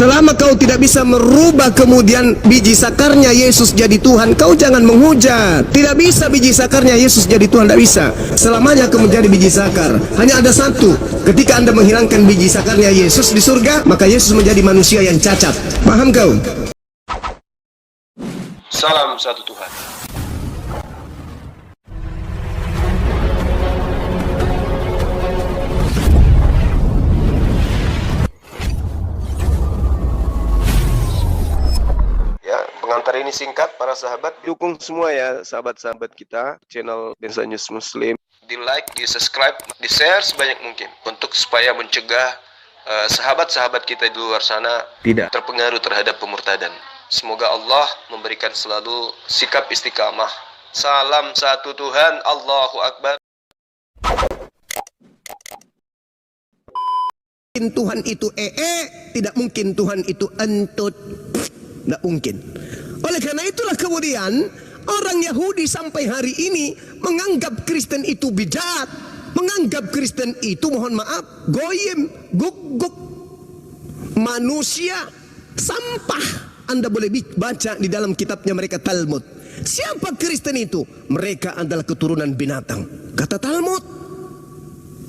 Selama kau tidak bisa merubah kemudian biji sakarnya Yesus jadi Tuhan, kau jangan menghujat. Tidak bisa biji sakarnya Yesus jadi Tuhan, tidak bisa. Selamanya kau menjadi biji sakar. Hanya ada satu, ketika Anda menghilangkan biji sakarnya Yesus di surga, maka Yesus menjadi manusia yang cacat. Paham kau? Salam satu Tuhan. Pengantar ini singkat, para sahabat. Dukung semua ya sahabat-sahabat kita, channel Densa News Muslim. Di like, di subscribe, di share sebanyak mungkin. Untuk supaya mencegah sahabat-sahabat kita di luar sana tidak terpengaruh terhadap pemurtadan. Semoga Allah memberikan selalu sikap istiqamah. Salam satu Tuhan, Allahu Akbar. Tuhan itu tidak mungkin Tuhan itu entut. Tidak mungkin. Oleh karena itulah kemudian orang Yahudi sampai hari ini menganggap Kristen itu bid'ah, menganggap Kristen itu, mohon maaf, goyim, guk-guk, manusia sampah. Anda boleh baca di dalam kitabnya mereka Talmud. Siapa Kristen itu? Mereka adalah keturunan binatang, kata Talmud.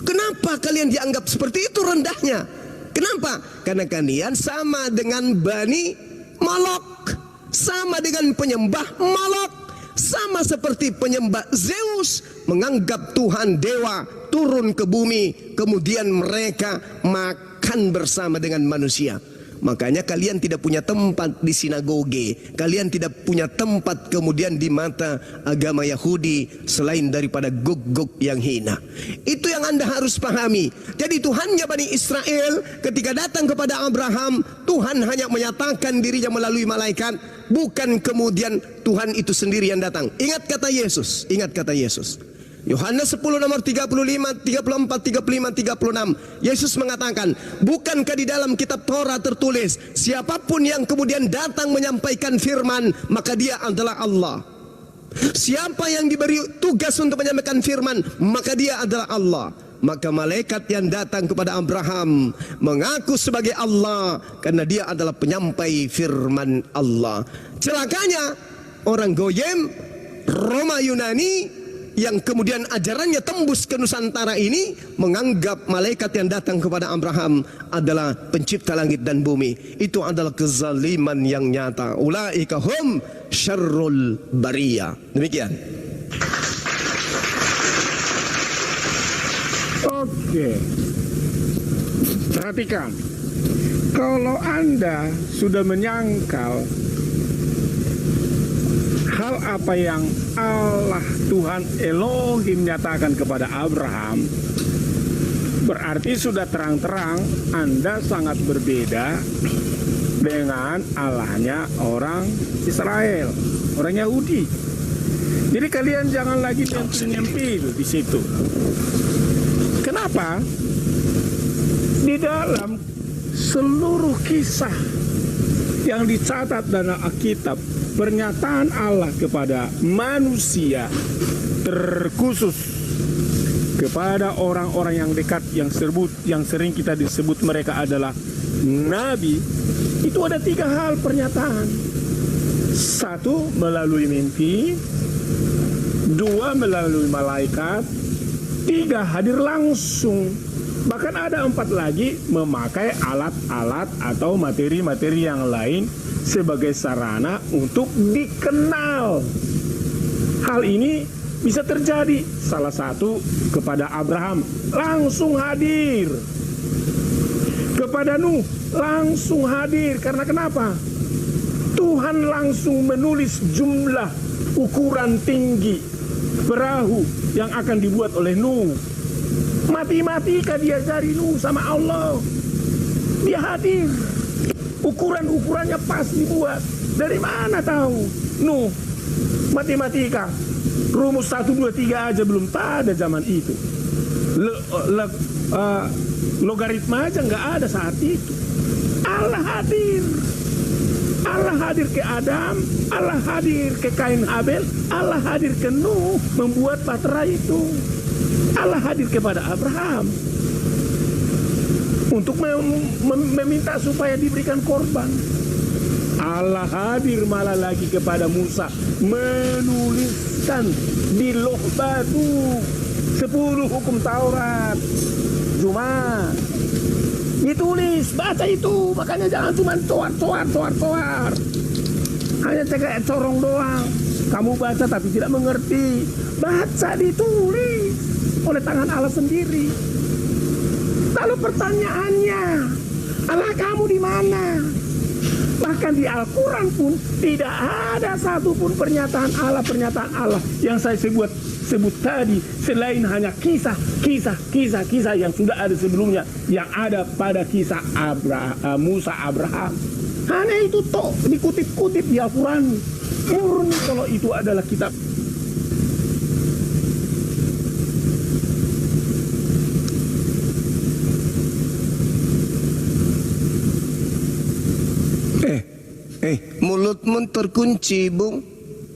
Kenapa kalian dianggap seperti itu rendahnya? Kenapa? Karena kalian sama dengan Bani Molok, sama dengan penyembah Molok, sama seperti penyembah Zeus, menganggap Tuhan dewa turun ke bumi, kemudian mereka makan bersama dengan manusia. Makanya kalian tidak punya tempat di sinagoge, kalian tidak punya tempat kemudian di mata agama Yahudi selain daripada gug-gug yang hina. Itu yang Anda harus pahami. Jadi Tuhannya Bani Israel ketika datang kepada Abraham, Tuhan hanya menyatakan dirinya melalui malaikat, bukan kemudian Tuhan itu sendiri yang datang. Ingat kata Yesus, ingat kata Yesus. Yohanes 10 nomor 35, 34, 35, 36. Yesus mengatakan, bukankah di dalam kitab Torah tertulis, siapapun yang kemudian datang menyampaikan firman, maka dia adalah Allah. Siapa yang diberi tugas untuk menyampaikan firman, maka dia adalah Allah. Maka malaikat yang datang kepada Abraham mengaku sebagai Allah, karena dia adalah penyampai firman Allah. Celakanya orang Goyim, Roma Yunani, yang kemudian ajarannya tembus ke Nusantara ini menganggap malaikat yang datang kepada Abraham adalah pencipta langit dan bumi. Itu adalah kezaliman yang nyata. Ulaika hum syarrul bariyah. Demikian. Oke. Perhatikan. Kalau Anda sudah menyangkal hal apa yang Allah Tuhan Elohim nyatakan kepada Abraham, berarti sudah terang-terang Anda sangat berbeda dengan Allahnya orang Israel, orang Yahudi. Jadi kalian jangan lagi nyempil di situ. Kenapa? Di dalam seluruh kisah yang dicatat dalam Alkitab, pernyataan Allah kepada manusia, terkhusus kepada orang-orang yang dekat, yang sering kita disebut mereka adalah nabi, itu ada 3 hal pernyataan. 1 melalui mimpi, 2 melalui malaikat, 3 hadir langsung. Bahkan ada 4 lagi memakai alat-alat atau materi-materi yang lain sebagai sarana untuk dikenal. Hal ini bisa terjadi. Salah satu kepada Abraham langsung hadir, kepada Nuh langsung hadir. Karena kenapa? Tuhan langsung menulis jumlah ukuran tinggi perahu yang akan dibuat oleh Nuh. Mati-matika dia cari Nuh sama Allah. Dia hadir. Ukuran-ukurannya pas dibuat. Dari mana tahu? Nuh, matematika. Rumus 1, 2, 3 aja belum ada zaman itu. Logaritma aja nggak ada saat itu. Allah hadir. Allah hadir ke Adam, Allah hadir ke Kain Habel, Allah hadir ke Nuh membuat bahtera itu. Allah hadir kepada Abraham. untuk meminta supaya diberikan korban. Allah hadir malah lagi kepada Musa, menuliskan di loh batu 10 hukum Taurat. Cuma ditulis, baca itu, makanya jangan cuma toar. Hanya kayak corong doang. Kamu baca tapi tidak mengerti. Baca, ditulis oleh tangan Allah sendiri. Lalu pertanyaannya, Allah kamu di mana? Bahkan di Al-Quran pun tidak ada satupun pernyataan Allah yang saya sebut tadi, selain hanya kisah yang sudah ada sebelumnya, yang ada pada kisah Musa Abraham. Hanya itu toh dikutip-kutip di Al-Quran. Murni kalau itu adalah kitab. Mulutmu terkunci, Bung.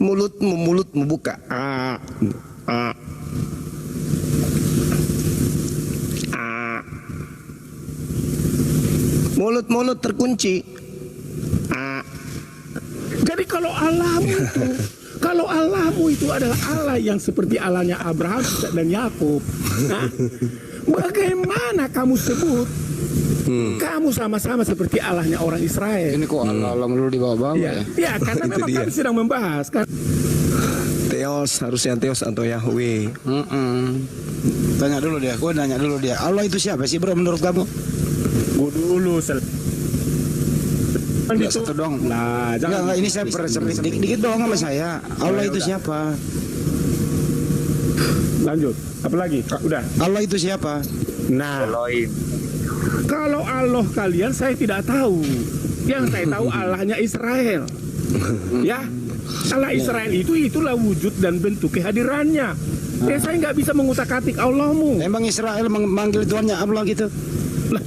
Mulutmu buka. Mulut terkunci. Jadi kalau Allahmu itu adalah Allah yang seperti Allahnya Abraham dan Yakub, nah, bagaimana kamu sebut kamu sama-sama seperti Allahnya orang Israel? Ini kok Allah melulu dibawa-bawa ya? Ya, karena memang kami sedang membahas kan. Theos, harusnya Theos atau Yahweh. Tanya dulu dia, gue nanya dulu dia. Allah itu siapa sih bro menurut kamu? Gue dulu Satu dong. Nah, enggak, ini saya dikit doang sama saya. Allah itu siapa? Lanjut. Apa lagi? Udah. Allah itu siapa? Nah, kalau Allah kalian saya tidak tahu. Yang saya tahu Allahnya Israel. Ya, Allah Israel itulah wujud dan bentuk kehadirannya. Saya nggak bisa mengutak-atik Allahmu. Emang Israel memanggil Tuhannya Allah gitu? Nah,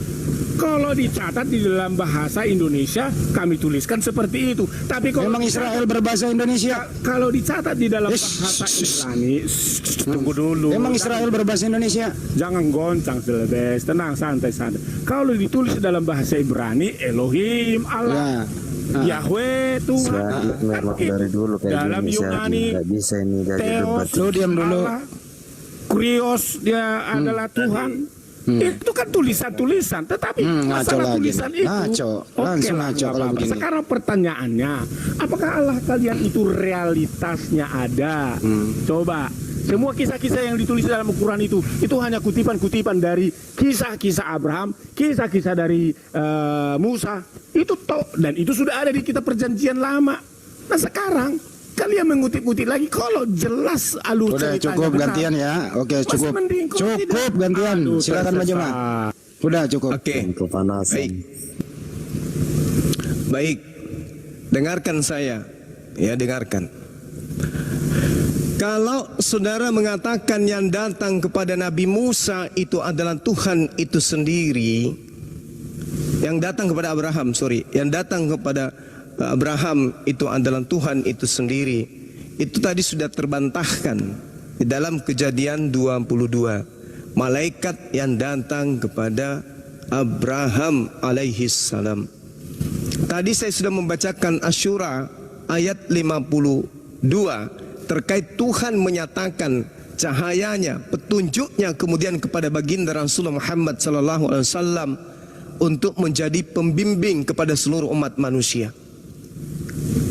kalau dicatat di dalam bahasa Indonesia kami tuliskan seperti itu. Tapi kalau memang Israel berbahasa Indonesia? Kalau dicatat di dalam bahasa Ibrani, tunggu dulu. Memang Israel berbahasa Indonesia? Jangan goncang Selebes, tenang, santai. Kalau ditulis dalam bahasa Ibrani, Elohim, Allah, Yahweh, Tuhan. Memang dari dulu kayak dalam gini, Yunani, nggak bisa ini jadi Theos, Lu diam dulu. Allah, Kurios, dia adalah Tuhan. Itu kan tulisan-tulisan, tetapi masalah tulisan itu langsung ngaco kalau begini. Sekarang pertanyaannya, apakah Allah kalian itu realitasnya ada? Coba, semua kisah-kisah yang ditulis dalam Al-Quran itu hanya kutipan-kutipan dari kisah-kisah Abraham, kisah-kisah dari Musa, itu dan itu sudah ada di kitab Perjanjian Lama. Nah sekarang kalian mengutip-utip lagi, kalau jelas alur udah ceritanya cukup benar. Gantian ya. Oke, cukup gantian. Silakan maju Mak. Udah cukup. Oke. Kepanasan. Baik. Dengarkan saya. Ya, dengarkan. Kalau saudara mengatakan yang datang kepada Nabi Musa itu adalah Tuhan itu sendiri, yang datang kepada Abraham itu adalah Tuhan itu sendiri, itu tadi sudah terbantahkan di dalam Kejadian 22. Malaikat yang datang kepada Abraham alaihi salam. Tadi saya sudah membacakan Asyura ayat 52 terkait Tuhan menyatakan cahayanya, petunjuknya kemudian kepada baginda Rasulullah Muhammad sallallahu alaihi wasallam untuk menjadi pembimbing kepada seluruh umat manusia.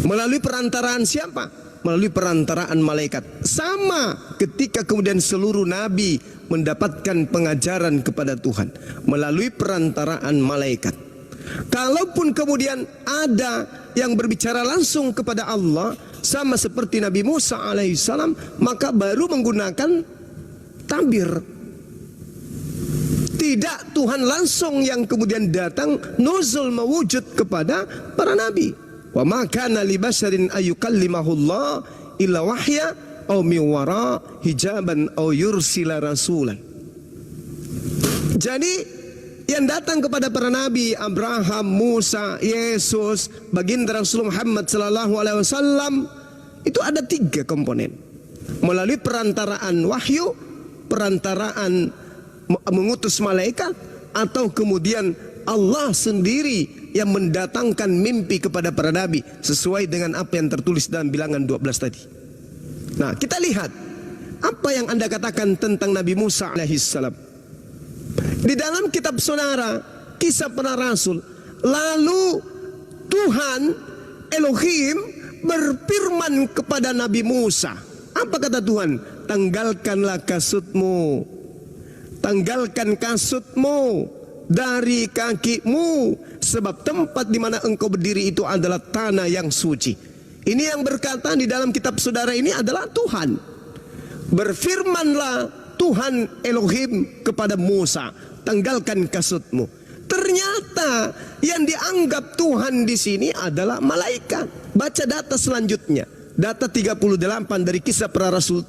Melalui perantaraan siapa? Melalui perantaraan malaikat. Sama ketika kemudian seluruh nabi mendapatkan pengajaran kepada Tuhan melalui perantaraan malaikat. Kalaupun kemudian ada yang berbicara langsung kepada Allah sama seperti Nabi Musa alaihissalam, maka baru menggunakan tabir. Tidak Tuhan langsung yang kemudian datang nuzul mewujud kepada para nabi. Wa ma kana li basharin ayyukallimahullah illa wahya aw min wara hijaban aw yursila rasulan. Jadi yang datang kepada para nabi Abraham, Musa, Yesus, baginda Rasulullah Muhammad sallallahu alaihi wasallam itu ada 3 komponen. Melalui perantaraan wahyu, perantaraan mengutus malaikat, atau kemudian Allah sendiri yang mendatangkan mimpi kepada para nabi sesuai dengan apa yang tertulis dalam bilangan 12 tadi. Nah, kita lihat apa yang Anda katakan tentang Nabi Musa alaihissalam. Di dalam kitab saudara Kisah Para Rasul, lalu Tuhan Elohim berfirman kepada Nabi Musa. Apa kata Tuhan? Tanggalkanlah kasutmu. Tanggalkan kasutmu dari kakimu, sebab tempat di mana engkau berdiri itu adalah tanah yang suci. Ini yang berkata di dalam kitab saudara ini adalah Tuhan. Berfirmanlah Tuhan Elohim kepada Musa, tanggalkan kasutmu. Ternyata yang dianggap Tuhan di sini adalah malaikat. Baca data selanjutnya, data 38 dari Kisah Para Rasul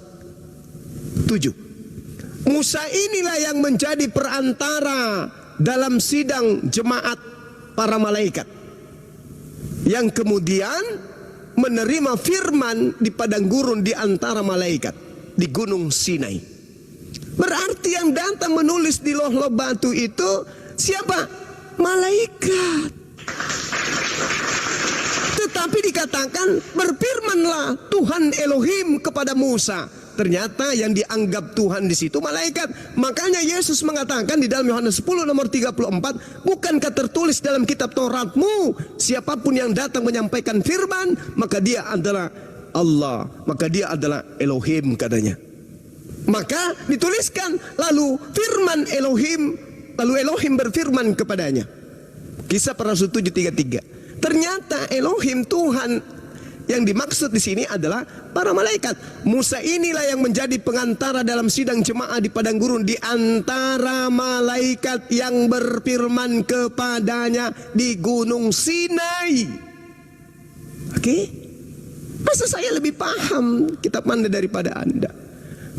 7. Musa inilah yang menjadi perantara dalam sidang jemaat para malaikat, yang kemudian menerima firman di padang gurun di antara malaikat di Gunung Sinai. Berarti yang datang menulis di loh-loh batu itu siapa? Malaikat. Tetapi dikatakan berfirmanlah Tuhan Elohim kepada Musa. Ternyata yang dianggap Tuhan di situ malaikat. Makanya Yesus mengatakan di dalam Yohanes 10 nomor 34, bukankah tertulis dalam kitab Tauratmu, siapapun yang datang menyampaikan firman, maka dia adalah Allah, maka dia adalah Elohim katanya. Maka dituliskan lalu firman Elohim, lalu Elohim berfirman kepadanya. Kisah Para Rasul 7:33. Ternyata Elohim Tuhan yang dimaksud di sini adalah para malaikat. Musa inilah yang menjadi pengantara dalam sidang jemaah di padang gurun di antara malaikat yang berfirman kepadanya di Gunung Sinai. Oke? Masa saya lebih paham kitab Anda daripada Anda?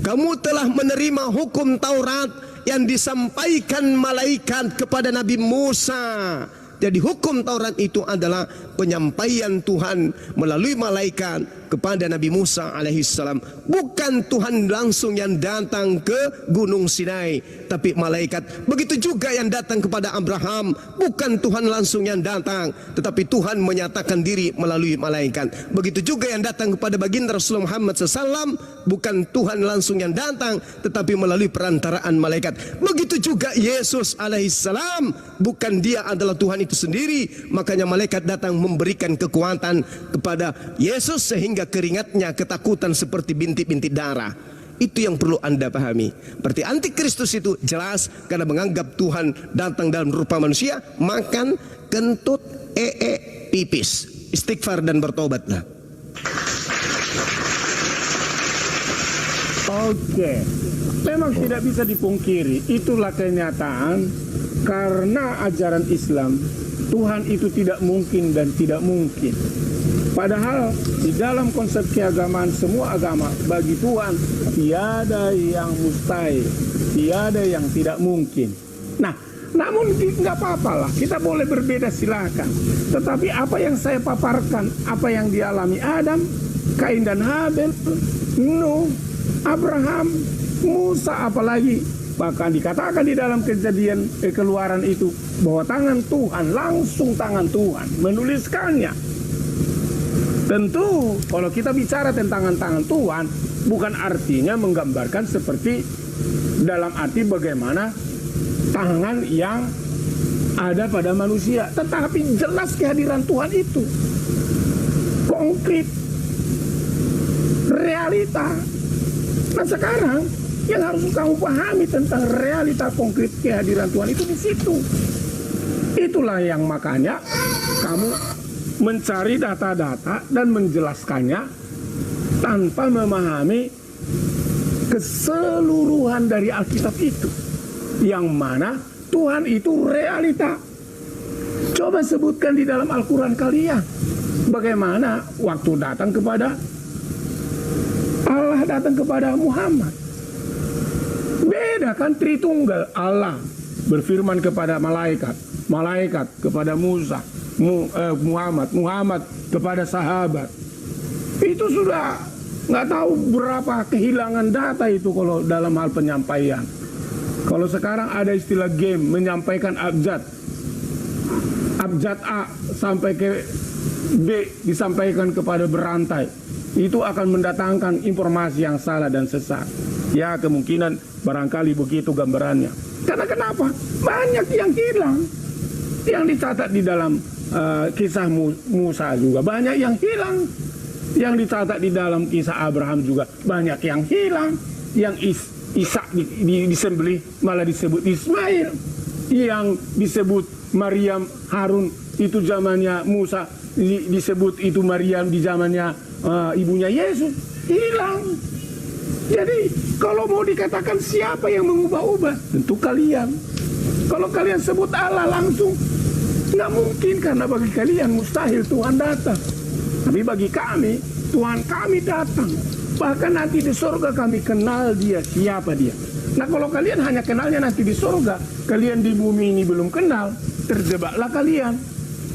Kamu telah menerima hukum Taurat yang disampaikan malaikat kepada Nabi Musa. Jadi hukum Taurat itu adalah penyampaian Tuhan melalui malaikat kepada Nabi Musa alaihissalam. Bukan Tuhan langsung yang datang ke Gunung Sinai, tapi malaikat. Begitu juga yang datang kepada Abraham, bukan Tuhan langsung yang datang, tetapi Tuhan menyatakan diri melalui malaikat. Begitu juga yang datang kepada baginda Rasulullah Muhammad SAW, bukan Tuhan langsung yang datang, tetapi melalui perantaraan malaikat. Begitu juga Yesus alaihissalam, bukan dia adalah Tuhan itu sendiri, makanya malaikat datang memberikan kekuatan kepada Yesus sehingga keringatnya ketakutan seperti bintik-bintik darah. Itu yang perlu Anda pahami. Berarti antikristus itu jelas karena menganggap Tuhan datang dalam rupa manusia, makan, kentut, pipis. Istighfar dan bertobatlah. Oke, memang tidak bisa dipungkiri, itulah kenyataan. Karena ajaran Islam, Tuhan itu tidak mungkin dan tidak mungkin. Padahal di dalam konsep keagamaan semua agama, bagi Tuhan tiada yang mustahil, tiada yang tidak mungkin. Nah, namun nggak apa-apa lah, kita boleh berbeda silakan. Tetapi apa yang saya paparkan, apa yang dialami Adam, Kain dan Habel, Nuh, Abraham, Musa, apalagi bahkan dikatakan di dalam kejadian keluaran itu bahwa tangan Tuhan, langsung tangan Tuhan menuliskannya. Tentu kalau kita bicara tentang tangan Tuhan, bukan artinya menggambarkan seperti dalam arti bagaimana tangan yang ada pada manusia, tetapi jelas kehadiran Tuhan itu konkret, realita. Nah sekarang yang harus kamu pahami tentang realita konkret kehadiran Tuhan itu di situ. Itulah yang makanya kamu mencari data-data dan menjelaskannya tanpa memahami keseluruhan dari Alkitab itu, yang mana Tuhan itu realita. Coba sebutkan di dalam Al-Quran kalian bagaimana waktu datang kepada Allah, datang kepada Muhammad. Beda kan, Tritunggal. Allah berfirman kepada malaikat, malaikat kepada Musa, Muhammad kepada sahabat. Itu sudah nggak tahu berapa kehilangan data itu kalau dalam hal penyampaian. Kalau sekarang ada istilah game menyampaikan abjad A sampai ke B disampaikan kepada berantai, itu akan mendatangkan informasi yang salah dan sesat. Ya, kemungkinan barangkali begitu gambarannya. Karena kenapa? Banyak yang hilang. Yang dicatat di dalam kisah Musa juga banyak yang hilang. Yang dicatat di dalam kisah Abraham juga banyak yang hilang. Yang Ishak disembelih malah disebut Ismail. Yang disebut Maryam Harun itu zamannya Musa, disebut itu Maryam di zamannya ibunya Yesus. Hilang. Jadi kalau mau dikatakan siapa yang mengubah-ubah, tentu kalian. Kalau kalian sebut Allah langsung, nggak mungkin, karena bagi kalian mustahil Tuhan datang. Tapi bagi kami, Tuhan kami datang. Bahkan nanti di surga kami kenal dia, siapa dia. Nah kalau kalian hanya kenalnya nanti di surga, kalian di bumi ini belum kenal, terjebaklah kalian.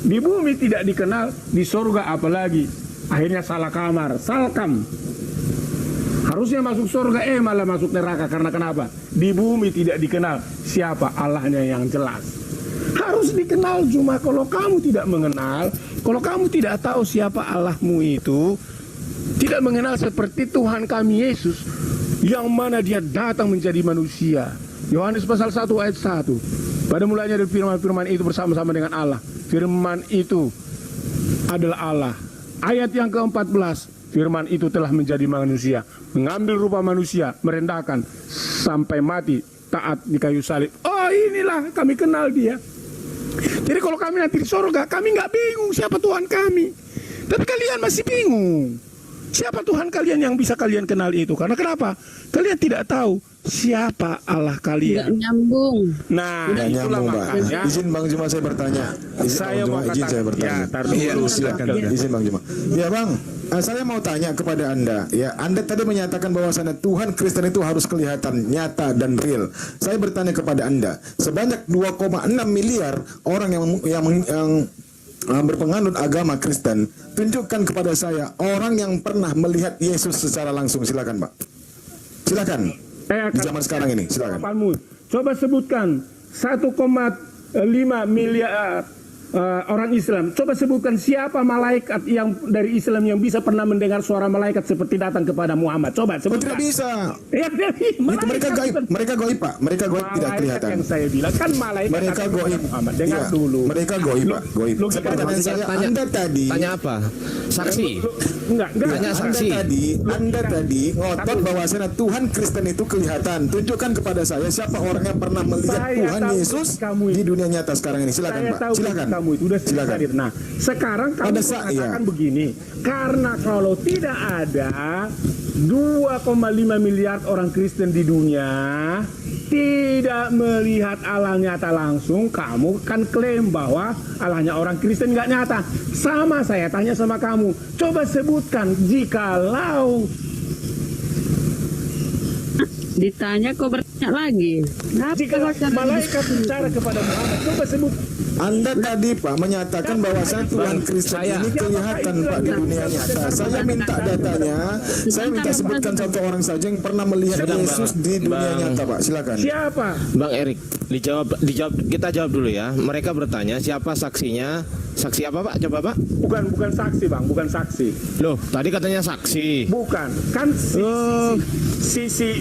Di bumi tidak dikenal, di surga apalagi. Akhirnya salah kamar, salkam. Harusnya masuk surga, malah masuk neraka. Karena kenapa? Di bumi tidak dikenal siapa Allahnya yang jelas. Harus dikenal, cuma kalau kamu tidak mengenal, kalau kamu tidak tahu siapa Allahmu itu, tidak mengenal seperti Tuhan kami Yesus, yang mana dia datang menjadi manusia. Yohanes pasal 1 ayat 1. Pada mulanya dari firman itu bersama-sama dengan Allah. Firman itu adalah Allah. Ayat yang ke-14. Firman itu telah menjadi manusia, mengambil rupa manusia, merendahkan sampai mati, taat di kayu salib. Oh, inilah kami kenal dia. Jadi kalau kami nanti di surga, kami nggak bingung siapa Tuhan kami. Tapi kalian masih bingung siapa Tuhan kalian yang bisa kalian kenal itu. Karena kenapa? Kalian tidak tahu siapa Allah kalian. Nggak nyambung. Nah, Nggak itulah nyambung, Pak. makanya. Izin Bang Juma saya bertanya. Saya mau izin saya bertanya. Ya, tar dulu, silakan. Izin Bang Juma. Ya Bang, saya mau tanya kepada Anda. Ya, Anda tadi menyatakan bahwasannya Tuhan Kristen itu harus kelihatan nyata dan real. Saya bertanya kepada Anda, sebanyak 2,6 miliar orang yang berpenganut agama Kristen, tunjukkan kepada saya orang yang pernah melihat Yesus secara langsung. Silakan, Pak. Silakan. Di zaman sekarang ini, silakan. Coba sebutkan 1,5 miliar orang Islam. Coba sebutkan siapa malaikat yang dari Islam yang bisa pernah mendengar suara malaikat seperti datang kepada Muhammad. Coba sebutkan. Tidak bisa. Ya, Itu mereka gaib, Pak. Mereka gaib tidak kelihatan. Yang saya bilang kan malaikat Mereka goib. Muhammad. Dengar Iya, dulu. Mereka goib, Pak. Goib. Pertanyaan saya, Anda tadi Tanya apa? Saksi. Enggak. Tanya saksi. Anda tadi ngotot bahwasanya Tuhan Kristen itu kelihatan. Tunjukkan kepada saya siapa orang yang pernah melihat Saya Tuhan tahu Yesus kamu di dunia nyata sekarang ini. Silakan, Saya Pak. tahu Silakan. kamu itu udah Silakan. hadir. Nah, sekarang kamu Pada saat- mengatakan iya. begini, karena kalau tidak ada 2,5 miliar orang Kristen di dunia tidak melihat Allah nyata langsung, kamu kan klaim bahwa Allahnya orang Kristen nggak nyata. Sama, saya tanya sama kamu, coba sebutkan jikalau Ditanya kok bertanya lagi. jika malaikat bicara kepada Muhammad, coba sebut. Anda tadi Pak menyatakan bahwasanya Tuhan Kristen ini kelihatan Pak di dunia nyata. Saya minta datanya. Saya minta sebutkan satu orang saja yang pernah melihat Yesus di dunia nyata, Pak. Silakan. Siapa? Bang Erik, dijawab, kita jawab dulu ya. Mereka bertanya siapa saksinya? Saksi apa Pak? Coba Pak. Bukan saksi, Bang, bukan saksi. Loh, tadi katanya saksi. Bukan, kan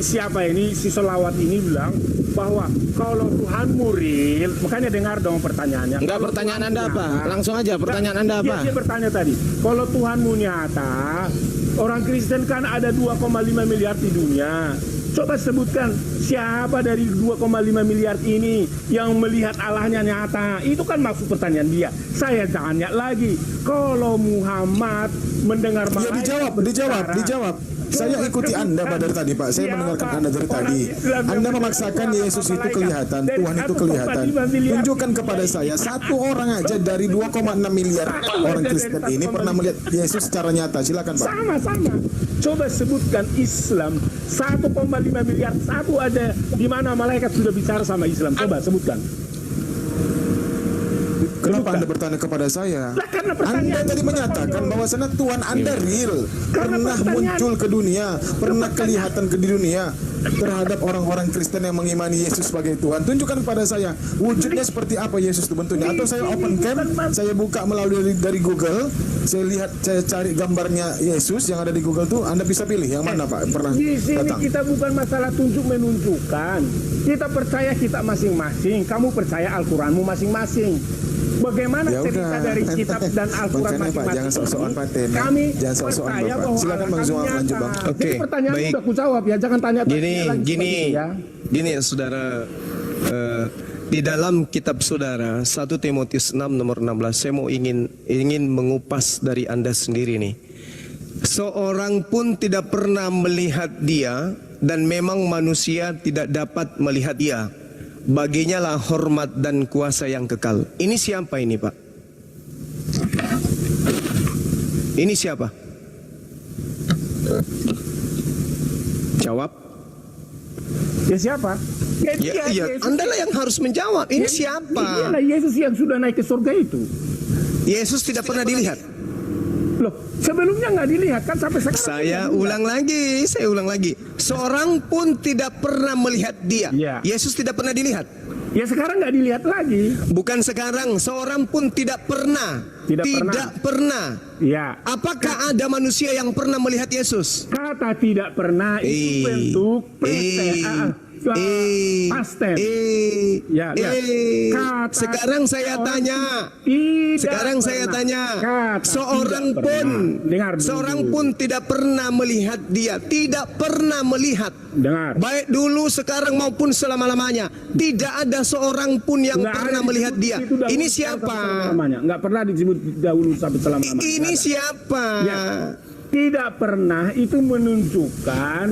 siapa ini, si selawat ini bilang bahwa kalau Tuhan real, makanya dengar dong pertanyaannya. Enggak, Kalau pertanyaan Tuhan Anda apa? nyata, Langsung aja, pertanyaan Anda apa? Dia bertanya tadi, kalau Tuhanmu nyata, orang Kristen kan ada 2,5 miliar di dunia. Coba sebutkan siapa dari 2,5 miliar ini yang melihat Allahnya nyata. Itu kan maksud pertanyaan dia. Saya tanya lagi, kalau Muhammad mendengar Ya dijawab. Saya ikuti Anda pada tadi Pak. Saya mendengarkan Anda dari tadi. Anda memaksakan Yesus itu kelihatan, Tuhan itu kelihatan. Tunjukkan kepada saya satu orang aja dari 2,6 miliar orang Kristen ini pernah melihat Yesus secara nyata. Silakan Pak. Sama. Coba sebutkan Islam 1,5 miliar, satu ada di mana malaikat sudah bicara sama Islam. Coba sebutkan. Kenapa Anda bertanya kepada saya? Lah, karena Anda pertanyaan tadi menyatakan bahwasanya Tuhan Anda real, pernah muncul ke dunia, pernah kelihatan ke di dunia. terhadap orang-orang Kristen yang mengimani Yesus sebagai Tuhan. Tunjukkan kepada saya wujudnya seperti apa Yesus itu bentuknya. Atau saya open cam, saya buka melalui dari Google, saya lihat, saya cari gambarnya Yesus yang ada di Google tuh. Anda bisa pilih yang mana Pak pernah Di sini datang. kita bukan masalah tunjuk menunjukkan. Kita percaya kita masing-masing. Kamu percaya Al-Quranmu masing-masing. Bagaimana Ya cerita udah. dari kitab dan Al-Quran Makanya, Pak, masing-masing? jangan sok-sokan paten, ya. Kami Jangan sok-sokan, percaya Bapak. bahwa Silakan, Bang Allah Zuang, kami lanjut, nyata. Bang. Oke, Jadi pertanyaan baik. sudah aku jawab ya. Jangan tanya Gini saudara, di dalam kitab saudara 1 Timotius 6 nomor 16, saya mau ingin mengupas dari Anda sendiri nih. Seorang pun tidak pernah melihat dia, dan memang manusia tidak dapat melihat dia. Baginya lah hormat dan kuasa yang kekal. Ini siapa ini, Pak? Ini siapa? Jawab. Ya siapa? Ya, Ya, dia, ya, Yesus. Anda lah yang harus menjawab. Ini siapa? Dialah Yesus yang sudah naik ke surga itu. Yesus tidak pernah dilihat. Loh, sebelumnya nggak dilihat kan sampai sekarang. Saya tidak ulang lagi. Seorang pun tidak pernah melihat dia. Ya. Yesus tidak pernah dilihat. dilihat. Ya sekarang nggak dilihat lagi. Bukan sekarang, seorang pun tidak pernah. Tidak pernah. Ya. Apakah ada manusia yang pernah melihat Yesus? Kata tidak pernah itu bentuk pasten. Ya, lihat. Kata Sekarang saya tanya. Tidak Sekarang saya pernah. tanya, Kata seorang tidak pun, pernah. Dengar dulu. seorang pun tidak pernah melihat dia, tidak pernah melihat. Dengar. Baik dulu, sekarang maupun selama-lamanya, tidak ada seorang pun yang Nggak pernah ada melihat dia. disebut itu dahulu Ini sampai siapa? selama-lamanya. Nggak pernah disebut dahulu sampai selama-lamanya. Ini Nggak ada. siapa? Ya. Tidak pernah itu menunjukkan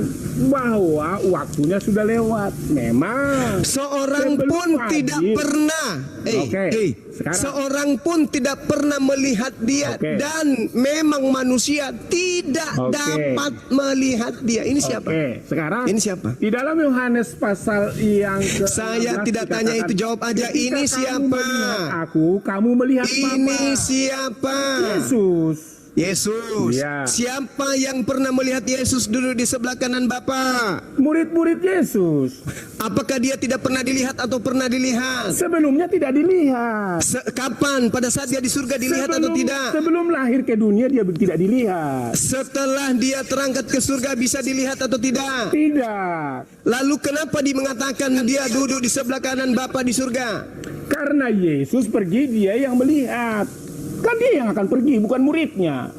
bahwa waktunya sudah lewat. Memang Seorang sebelum pun hadir. tidak pernah. Oke, sekarang. Seorang pun tidak pernah melihat dia, Oke. dan memang manusia tidak Oke. dapat melihat dia. Ini siapa? Oke, sekarang Ini siapa? di dalam Yohanes pasal yang ke Saya tidak tanya itu, jawab aja. ketika Ini kamu siapa? melihat aku, kamu melihat Ini Bapa. siapa? Yesus. Yesus. Ya. Siapa yang pernah melihat Yesus duduk di sebelah kanan Bapa? Murid-murid Yesus. Apakah dia tidak pernah dilihat atau pernah dilihat? Sebelumnya tidak dilihat. Kapan? Pada saat dia di surga dilihat atau tidak? Sebelum lahir ke dunia dia tidak dilihat. Setelah dia terangkat ke surga bisa dilihat atau tidak? Tidak. Lalu kenapa mengatakan dia duduk di sebelah kanan Bapa di surga? Karena Yesus pergi, dia yang melihat. Kan dia yang akan pergi, bukan muridnya.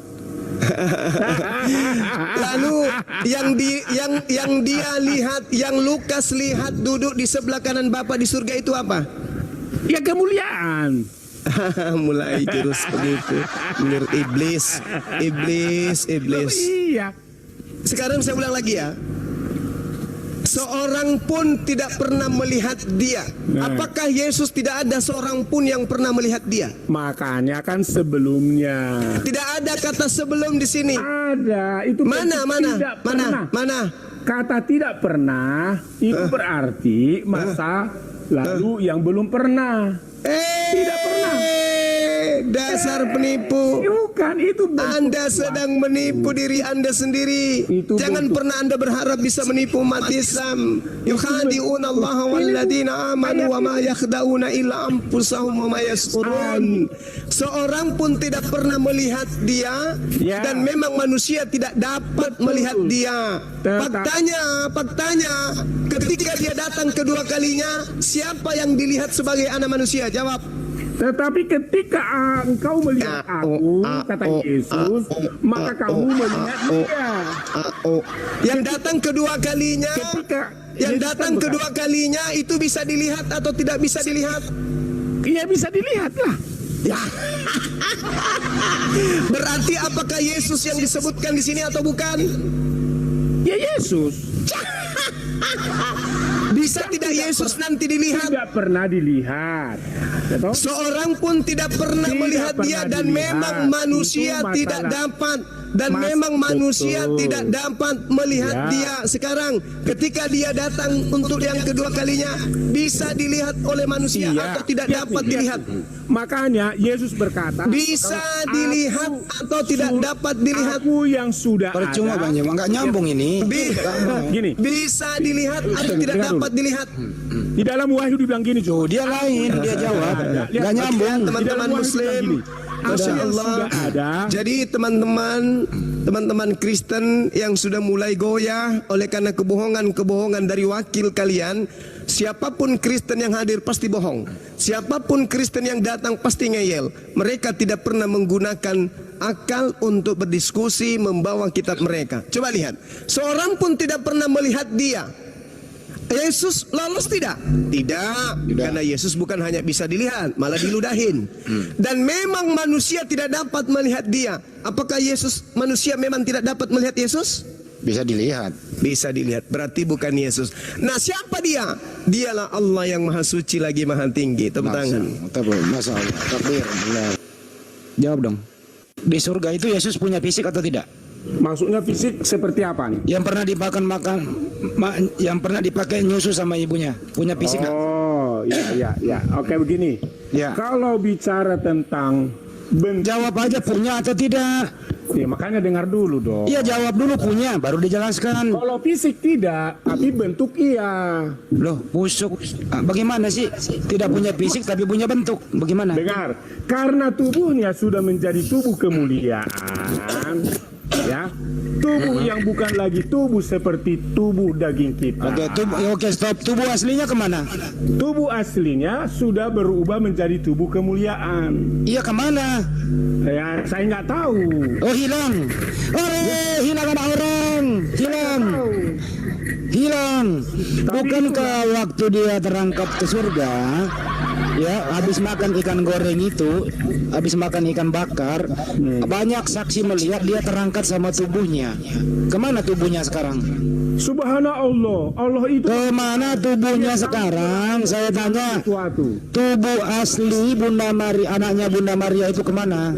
Lalu yang dia lihat, yang Lukas lihat duduk di sebelah kanan Bapa di surga itu apa? Ya kemuliaan. Mulai jurus begitu menurut iblis. Loh, iya. Sekarang saya ulang lagi ya. Seorang pun tidak pernah melihat dia. Apakah Yesus tidak ada seorang pun yang pernah melihat dia? Makanya kan sebelumnya. Tidak ada kata sebelum di sini. Ada. Itu Mana? Kata tidak pernah itu berarti masa lalu yang belum pernah. Tidak pernah. Dasar penipu. Bukan itu bentuk Anda sedang menipu diri Anda sendiri. Itu Jangan bentuk. pernah Anda berharap bisa menipu umat Islam. Yukhadi'una Allah walladzina amanu wa ma yakhda'una illa anfusahum wa ma yash'urun. Seorang pun tidak pernah melihat dia, Ya. dan memang manusia tidak dapat Betul. melihat dia. Tetap. Faktanya, ketika dia datang kedua kalinya, siapa yang dilihat sebagai anak manusia? Jawab. Tetapi ketika engkau melihat aku, kata Yesus, maka kamu melihat dia. Yang datang kedua kalinya, Ketika yang Yesus datang kan kedua kalinya itu bisa dilihat atau tidak bisa dilihat? Iya bisa dilihat lah. Ya. Berarti apakah Yesus yang disebutkan di sini atau bukan? Ya Yesus. Bisa tidak Yesus nanti dilihat? Tidak pernah dilihat. Ya toh? Seorang pun tidak pernah Tidak melihat pernah dia dan dilihat. memang manusia Itu tidak masalah. dapat dan Mas, memang manusia betul. tidak dapat melihat Ya. dia sekarang ketika dia datang untuk yang kedua kalinya bisa dilihat oleh manusia Iya. atau tidak Lihat dapat nih, dilihat. Makanya Yesus berkata, Bisa dilihat atau tidak dapat dilihat. Aku yang sudah Percuma ada. Bang Jema, nggak nyambung ini. Gini, Bisa dilihat atau tidak Dengar dulu. dapat dilihat. di dalam Wahyu dibilang gini, Oh, dia lain, dia jawab. Lihat. Nggak nyambung. Teman-teman Di dalam Wahyu Muslim, dibilang gini, Masya apa yang Allah. sudah ada. Jadi teman-teman Kristen yang sudah mulai goyah oleh karena kebohongan dari wakil kalian, siapapun Kristen yang hadir pasti bohong. Siapapun Kristen yang datang pasti ngeyel. Mereka tidak pernah menggunakan akal untuk berdiskusi membawa kitab mereka. Coba lihat, seorang pun tidak pernah melihat dia. Yesus lolos tidak? Tidak, karena Yesus bukan hanya bisa dilihat, malah diludahin. Dan memang manusia tidak dapat melihat dia. Apakah Yesus manusia memang tidak dapat melihat Yesus? Bisa dilihat. Bisa dilihat, berarti bukan Yesus. Nah, siapa dia? Dialah Allah yang maha suci lagi maha tinggi. Tepuk tangan. Masa Allah. Takbir. Benar. Jawab dong. Di surga itu Yesus punya fisik atau tidak? Maksudnya fisik seperti apa nih? Yang pernah yang pernah dipakai nyusu sama ibunya, punya fisik nggak? Oh, ya. Oke, begini. Ya. Kalau bicara tentang bentuk, Jawab aja punya atau tidak. ya, makanya dengar dulu dong. Iya jawab dulu punya, baru dijelaskan. Kalau fisik tidak, tapi bentuk iya. Loh, busuk. Ah, bagaimana sih? Tidak punya fisik tapi punya bentuk. Bagaimana? Dengar, karena tubuhnya sudah menjadi tubuh kemuliaan, ya, tubuh yang bukan lagi tubuh seperti tubuh daging kita. Oke, stop. Tubuh aslinya kemana? Tubuh aslinya sudah berubah menjadi tubuh kemuliaan. Iya kemana? Ya, saya nggak tahu. Oh hilang. Hilang anak orang. Hilang. Bukankah waktu dia terangkat ke surga, ya, habis makan ikan goreng itu, habis makan ikan bakar, banyak saksi melihat dia terangkat sama tubuhnya. Kemana tubuhnya sekarang? Subhanallah, Allah itu Kemana tubuhnya sekarang? Saya tanya. sesuatu. Tubuh asli Bunda Maria, anaknya Bunda Maria itu kemana?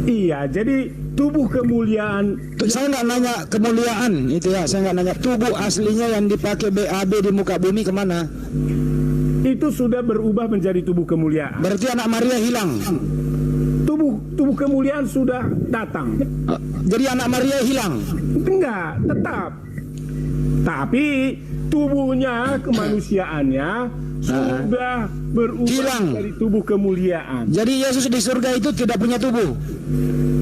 Iya, jadi tubuh kemuliaan Saya nggak nanya kemuliaan itu ya, saya nggak nanya tubuh aslinya yang dipakai BAB di muka bumi kemana? itu sudah berubah menjadi tubuh kemuliaan. Berarti anak Maria hilang. Tubuh kemuliaan sudah datang. Jadi anak Maria hilang. Enggak, tetap. Tapi tubuhnya, kemanusiaannya sudah berubah Hilang. dari tubuh kemuliaan. Jadi Yesus di surga itu tidak punya tubuh.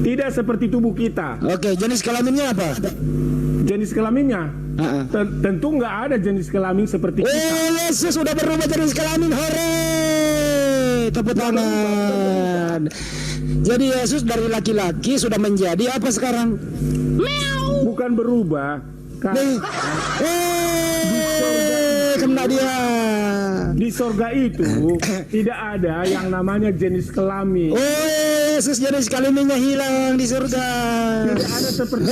Tidak seperti tubuh kita. Oke, jenis kelaminnya apa? Jenis kelaminnya tentu nggak ada jenis kelamin seperti kita. Yesus sudah berubah jenis kelamin. Hore! Tepuk tangan. Jadi Yesus dari laki-laki sudah menjadi apa sekarang? Bukan berubah. Kena dia. Di sorga itu tidak ada yang namanya jenis kelamin. Yesus jenis kelaminnya hilang di surga. Tidak ada seperti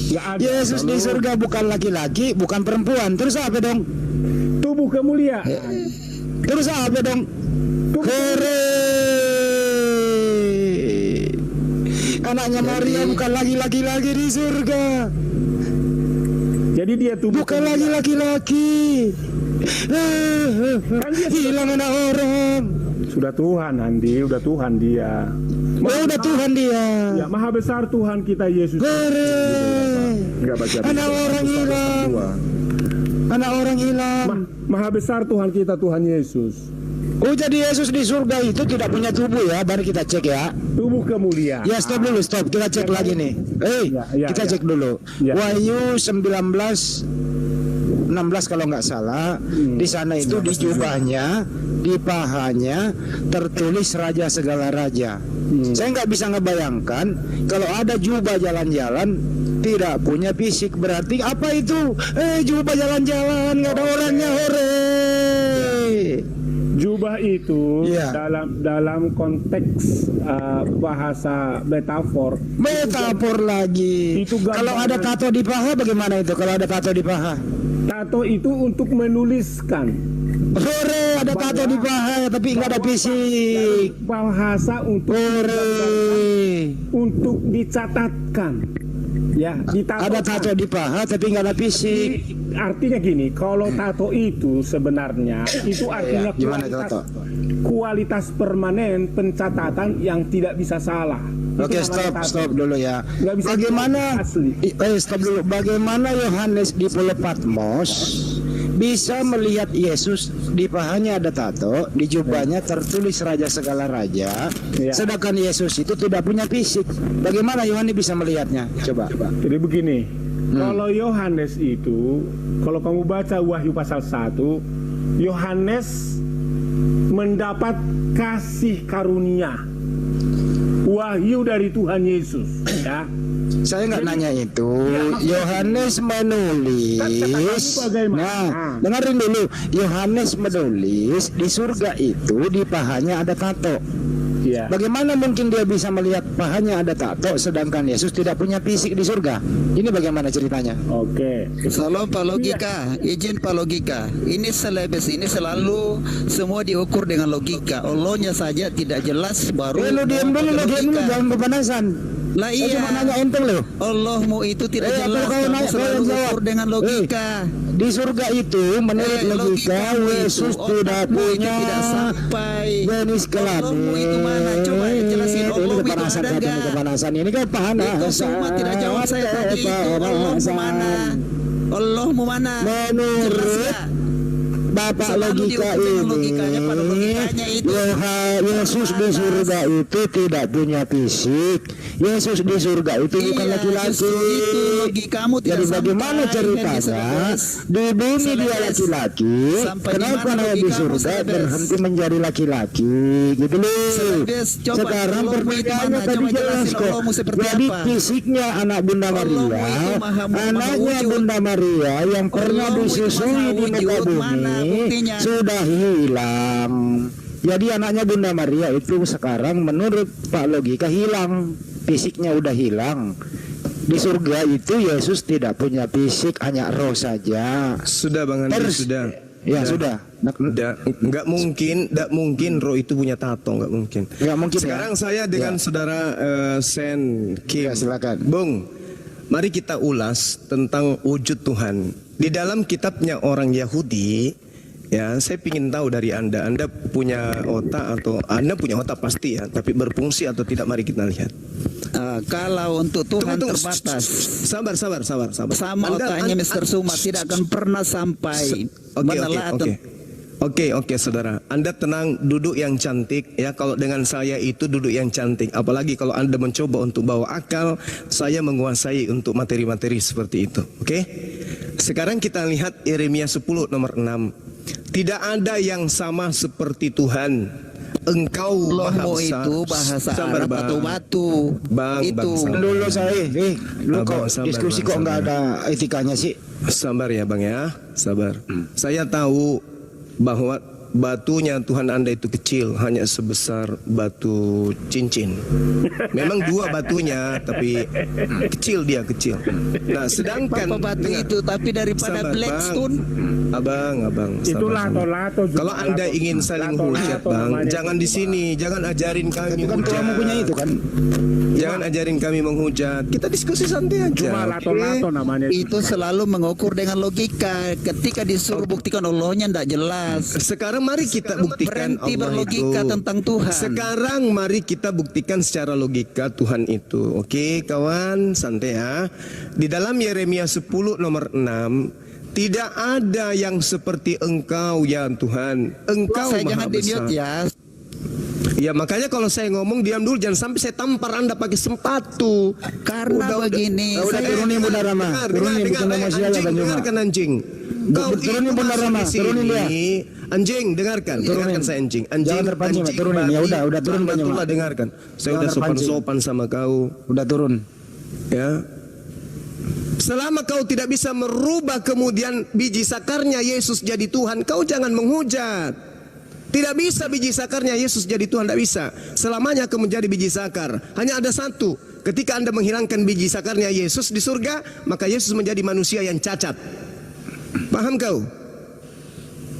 Nggak ada. Yesus di surga bukan laki-laki, bukan perempuan. Terus apa dong? Tubuh kemuliaan. Terus apa dong? Hore! Anaknya Maria bukan lagi laki-laki di surga. Jadi dia tubuh Bukan lagi laki-laki. Hilang anak orang. Sudah Tuhan, Andi, udah Tuhan dia. Udah Tuhan dia. Ya, maha besar Tuhan kita Yesus. Hore! Enggak baca. Anak orang hilang. Anak orang hilang. Maha besar Tuhan kita, Tuhan Yesus. Oh, jadi Yesus di surga itu tidak punya tubuh ya. Mari kita cek ya. Tubuh kemuliaan. Ya stop dulu, stop. Kita cek lagi nih. Kita cek dulu. Ya. Wahyu 19:16 kalau nggak salah. Di sana itu di jubahnya, di pahanya tertulis Raja segala raja. Saya nggak bisa ngebayangkan kalau ada jubah jalan-jalan tidak punya fisik, berarti apa itu? Jubah jalan-jalan nggak ada orangnya, hore. Jubah itu Iya. dalam konteks bahasa metafor. Metafor lagi. Itu gambaran. Kalau ada tato di paha bagaimana itu? Kalau ada tato di paha? Tato itu untuk menuliskan. Sore ada tato di paha tapi nggak ada fisik. Bahasa untuk dicatatkan. Ya, Ada tato di paha tapi nggak ada fisik. Artinya gini, kalau tato itu sebenarnya itu artinya Gimana itu tato? kualitas permanen pencatatan yang tidak bisa salah. Itu Oke, namanya tato. stop dulu ya. Nggak bisa Bagaimana? asli. Stop dulu. Bagaimana Yohanes di Pulau Patmos bisa melihat Yesus di pahanya ada tato, di jubahnya tertulis Raja Segala Raja, Ya. sedangkan Yesus itu tidak punya fisik. Bagaimana Yohanes bisa melihatnya? Coba. Jadi begini, kalau Yohanes itu, kalau kamu baca Wahyu pasal 1, Yohanes mendapat kasih karunia wahyu dari Tuhan Yesus, ya. Saya nggak nanya itu. Yohanes menulis. Nah, dengerin dulu. Yohanes menulis di surga itu di pahanya ada tato. Ya. Bagaimana mungkin dia bisa melihat pahanya ada tato sedangkan Yesus tidak punya fisik di surga? Ini bagaimana ceritanya? Oke. Salam Pak Logika, izin Pak Logika. Ini selebes ini selalu semua diukur dengan logika. Allahnya saja tidak jelas baru. Lu diam dulu, jangan kepanasan. Lah Saya cuma iya. nanya enteng lo. Allahmu itu tidak jelas. kalau Kamu naik, selalu kau jawab. ukur dengan logika. Di surga itu menurut logika Yesus tidak punya tidak sampai. jenis kelamin. Allahmu itu mana? Coba jelasin. Ini Allahmu itu kepanasan ada ini enggak? kepanasan. Ini kan panas. Itu semua tidak jawab saya tadi itu. Allahmu mana? Allahmu mana? Jelas Menurut nggak? Bapak Selalu logika diukur dengan ini, logikanya, pada logikanya itu. Yesus di surga itu tidak punya fisik. Yesus di surga itu bukan laki-laki. Justru itu logikamu tidak Jadi bagaimana sampai, ceritanya di bumi dia laki-laki, Sampai di kenapa mana dia di logikamu, surga Selebes? berhenti menjadi laki-laki? Gitu loh. Selebes, coba, Sekarang Allahmu itu perbedaannya mana? tadi Coba jelas jelasin kok. Allahmu seperti Jadi apa? fisiknya anak Bunda Allahmu Maria, itu anaknya wujud. Bunda Maria yang pernah Allahmu itu disusui maha di muka wujud. Mana bumi buktinya? sudah hilang. Jadi anaknya Bunda Maria itu sekarang menurut Pak Logika hilang, fisiknya udah hilang. Di surga itu Yesus tidak punya fisik, hanya roh saja. Sudah Bang Andi, sudah. Ya sudah. Nggak mungkin roh itu punya tato, nggak mungkin. Nggak mungkin. Sekarang saya dengan saudara Sen Kim. Ya, silakan. Bung, mari kita ulas tentang wujud Tuhan. Di dalam kitabnya orang Yahudi, ya saya ingin tahu dari Anda punya otak atau Anda punya otak pasti ya, tapi berfungsi atau tidak, mari kita lihat. Kalau untuk Tuhan Tunggu. terbatas. Sabar. Sama otaknya Mr. Suma tidak akan pernah sampai menelat. Oke, saudara. Anda tenang, duduk yang cantik ya. Kalau dengan saya itu duduk yang cantik. Apalagi kalau Anda mencoba untuk bawa akal, saya menguasai untuk materi-materi seperti itu. Oke. Sekarang kita lihat Yeremia 10 nomor 6. Tidak ada yang sama seperti Tuhan. Engkau maha Allahmu besar. itu bahasa Sabar, Arab Bang. atau batu. Bang, Itu. sabar. Dulu saya, lu Abang, kok sabar, diskusi Bang, kok nggak sabar. ada etikanya sih? Sabar ya Bang ya, sabar. Saya tahu bahwa batunya Tuhan Anda itu kecil, hanya sebesar batu cincin. Memang dua batunya, tapi kecil dia kecil. Nah, sedangkan Apa batu dengar. itu tapi daripada Sabar, Blackstone. Abang, Itu sabar. lato-lato juga. Kalau Anda ingin saling hujat, Bang, namanya jangan itu, di sini, jangan ajarin kami Itu kan hujat. kamu punya itu kan? Jangan ajarin kami menghujat. Kita diskusi santai aja. Cuma oke? lato-lato namanya. Itu selalu mengukur dengan logika. Ketika disuruh buktikan Allahnya tidak jelas. Sekarang mari kita buktikan Berhenti Allah berlogika itu. tentang Tuhan. Sekarang mari kita buktikan secara logika Tuhan itu. Oke, kawan, santai ya. Di dalam Yeremia 10 nomor 6, tidak ada yang seperti Engkau ya Tuhan. Engkau Saya maha jangan di besar. mute ya. Ya makanya kalau saya ngomong diam dulu, jangan sampai saya tampar Anda pakai sepatu. Karena begini, Udah saya turunin Bunda Rama, turunin bikin nama sialan anjing, dan Juma. dengarkan anjing. Kau Turunin itu Bunda masuk Rama, di sini. turunin dia. Anjing, dengarkan saya anjing. Jangan terpancing, Pak, turunin. Ya udah turun Pak Juma. Rahmatullah, dengarkan. Saya Jangan udah terpancing. sopan-sopan sama kau. Udah turun. Ya. Selama kau tidak bisa merubah kemudian biji sakarnya Yesus jadi Tuhan, kau jangan menghujat. Tidak bisa biji sakarnya Yesus jadi Tuhan, tidak bisa. Selamanya akan menjadi biji sakar. Hanya ada satu. Ketika Anda menghilangkan biji sakarnya Yesus di surga, maka Yesus menjadi manusia yang cacat. Paham kau?